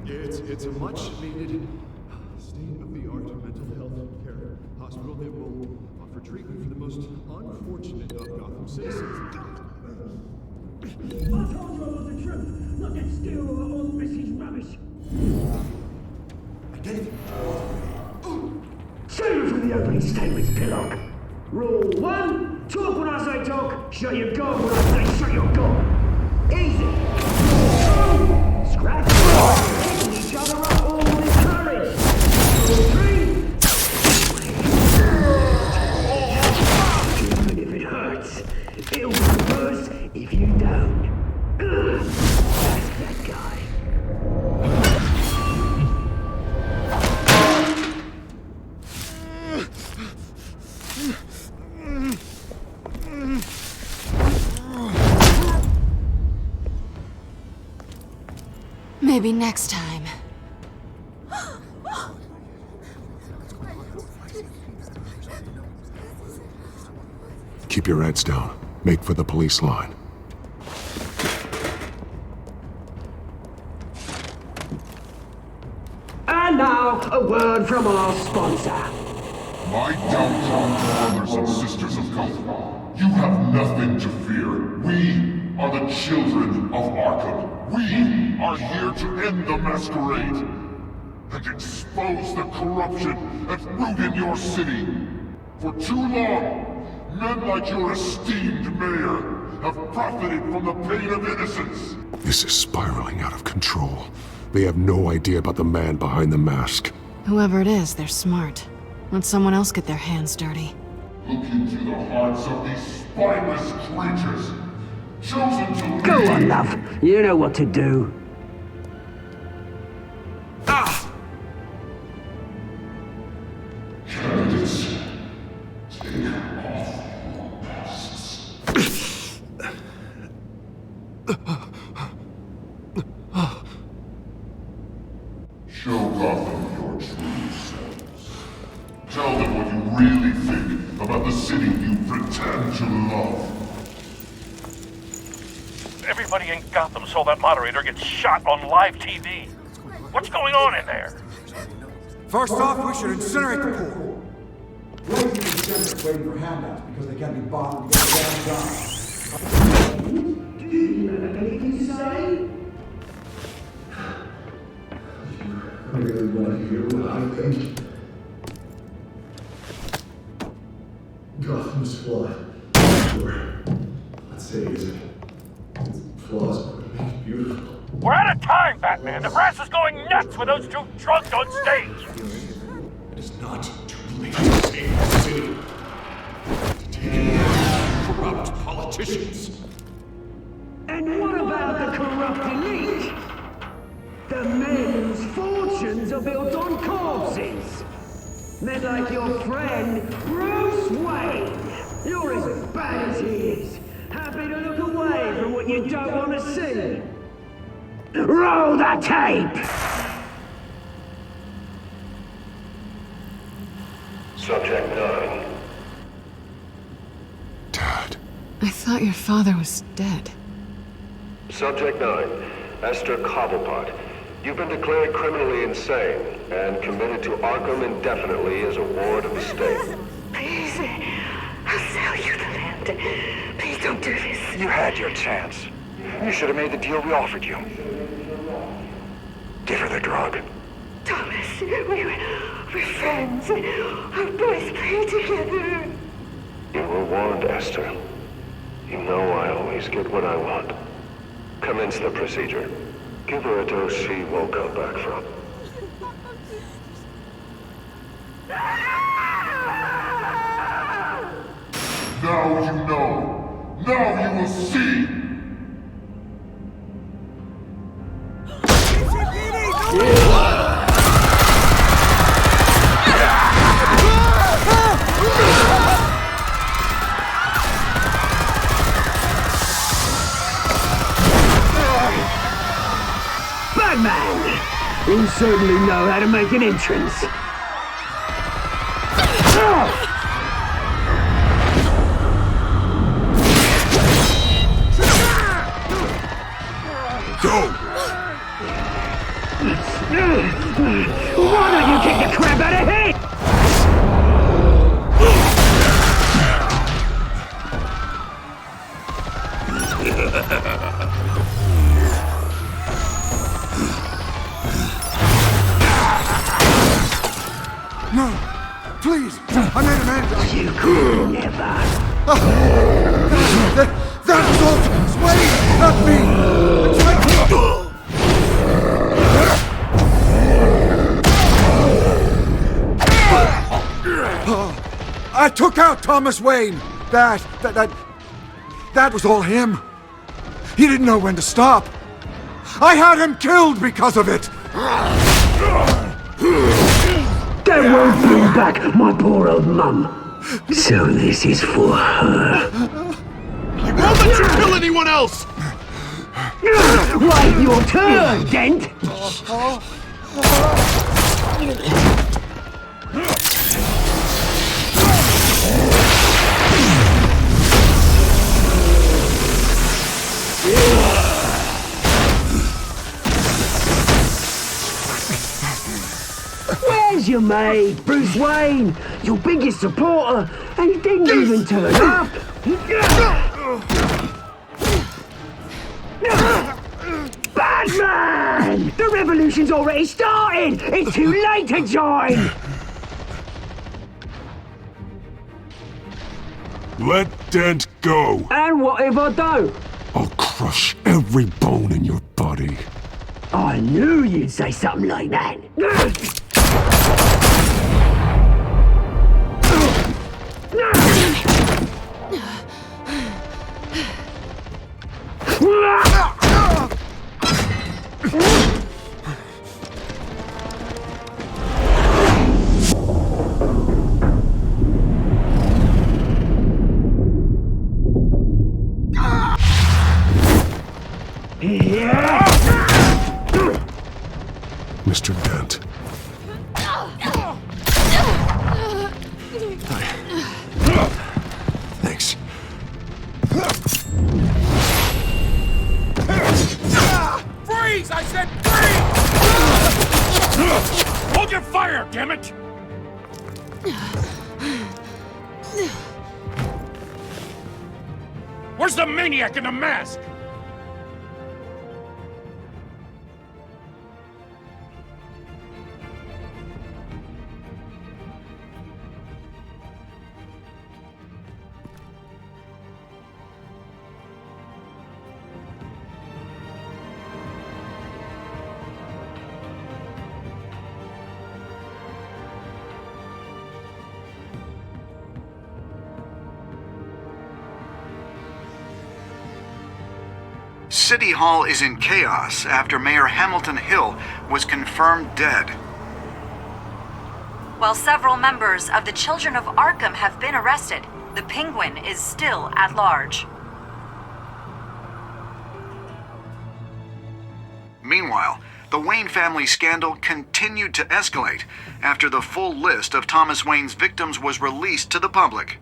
[SPEAKER 2] It's a much-needed state-of-the-art mental health care hospital that will offer treatment for the most unfortunate of Gotham citizens.
[SPEAKER 1] I told you I want the truth, not that stew or old Missy's rubbish.
[SPEAKER 2] I get it.
[SPEAKER 1] Save it for the opening statements, Pillock. Rule 1, talk when I say talk, shut your gob when I say shut your gob. Easy. Rule 2, scratch picking each other up all with courage. Rule 3, even if it hurts, it'll be worse if you don't. That's that guy.
[SPEAKER 18] Maybe next time.
[SPEAKER 8] Keep your heads down. Make for the police line.
[SPEAKER 1] And now, a word from our sponsor.
[SPEAKER 10] My downtown brothers and sisters of Gotham, you have nothing to fear. We are the children of Arkham. We are here to end the masquerade and expose the corruption that's rooted your city. For too long, men like your esteemed mayor have profited from the pain of innocence.
[SPEAKER 8] This is spiraling out of control. They have no idea about the man behind the mask.
[SPEAKER 18] Whoever it is, they're smart. Let someone else get their hands dirty.
[SPEAKER 10] Look into the hearts of these spineless creatures, chosen to
[SPEAKER 1] Go on, love. You know what to do.
[SPEAKER 10] Candidates, take off your masks. Show Gotham your true selves. Tell them what you really think about the city you pretend to love.
[SPEAKER 22] Everybody in Gotham saw that moderator get shot on live TV. What's going on in there?
[SPEAKER 15] First off, we should incinerate the pool. Waiting for handouts because they can't be bought to get the damn done.
[SPEAKER 1] Do you have anything to say?
[SPEAKER 2] I really want to hear what I think. Gotham's flawed. Sure. Let's say it's flaws, but it makes beautiful.
[SPEAKER 22] We're out of time, Batman! The press is going nuts with those two drunks on stage!
[SPEAKER 2] It is not too late to save the city. To take out corrupt politicians.
[SPEAKER 1] And what about the corrupt elite? The men whose fortunes are built on corpses. Men like your friend, Bruce Wayne. You're as bad as he is. Happy to look away from what you don't want to see. Roll the tape!
[SPEAKER 10] Subject 9.
[SPEAKER 18] I thought your father was dead.
[SPEAKER 23] Subject 9, Esther Cobblepot. You've been declared criminally insane and committed to Arkham indefinitely as a ward of the state.
[SPEAKER 17] Please, I'll sell you the land. Please don't do this.
[SPEAKER 11] You had your chance. You should have made the deal we offered you. Give her the drug.
[SPEAKER 17] Thomas, we're friends. Our boys play together.
[SPEAKER 23] You were warned, Esther. You know I always get what I want. Commence the procedure. Give her a dose she won't come back from.
[SPEAKER 10] Now you know. Now you will see.
[SPEAKER 1] Yeah. Batman! You certainly know how to make an entrance.
[SPEAKER 8] Go!
[SPEAKER 1] Why don't you kick the crap out of him?
[SPEAKER 15] No! Please! I made a man!
[SPEAKER 1] You could never.
[SPEAKER 15] That was all Thomas Wayne, not me! I took out Thomas Wayne! That was all him! He didn't know when to stop! I had him killed because of it!
[SPEAKER 1] That won't bring back my poor old mum. So this is for her.
[SPEAKER 8] I won't let you kill anyone else!
[SPEAKER 1] Wait your turn, Dent! Where's your mate, Bruce Wayne? Your biggest supporter, and he didn't even turn up. Batman! The revolution's already started! It's too late to join!
[SPEAKER 8] Let Dent go!
[SPEAKER 1] And what if I don't?
[SPEAKER 8] I'll crush every bone in your body.
[SPEAKER 1] I knew you'd say something like that.
[SPEAKER 8] Mr. Dent. Thanks.
[SPEAKER 12] Freeze! I said freeze! Hold your fire, damn it! Where's the maniac in the mask?
[SPEAKER 21] City Hall is in chaos after Mayor Hamilton Hill was confirmed dead.
[SPEAKER 20] While several members of the Children of Arkham have been arrested, the Penguin is still at large.
[SPEAKER 21] Meanwhile, the Wayne family scandal continued to escalate after the full list of Thomas Wayne's victims was released to the public.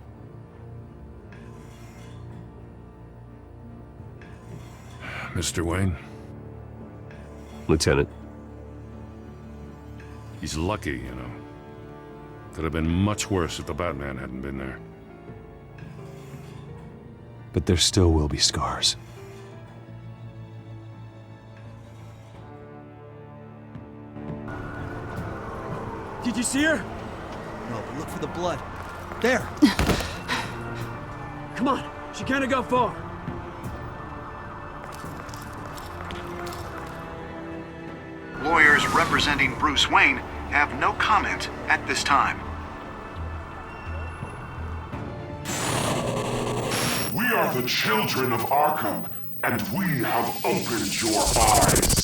[SPEAKER 12] Mr. Wayne?
[SPEAKER 7] Lieutenant.
[SPEAKER 12] He's lucky, you know. Could have been much worse if the Batman hadn't been there.
[SPEAKER 9] But there still will be scars.
[SPEAKER 13] Did you see her? No, but look for the blood. There! Come on, she can't go far.
[SPEAKER 21] Lawyers representing Bruce Wayne have no comment at this time.
[SPEAKER 10] We are the children of Arkham, and we have opened your eyes.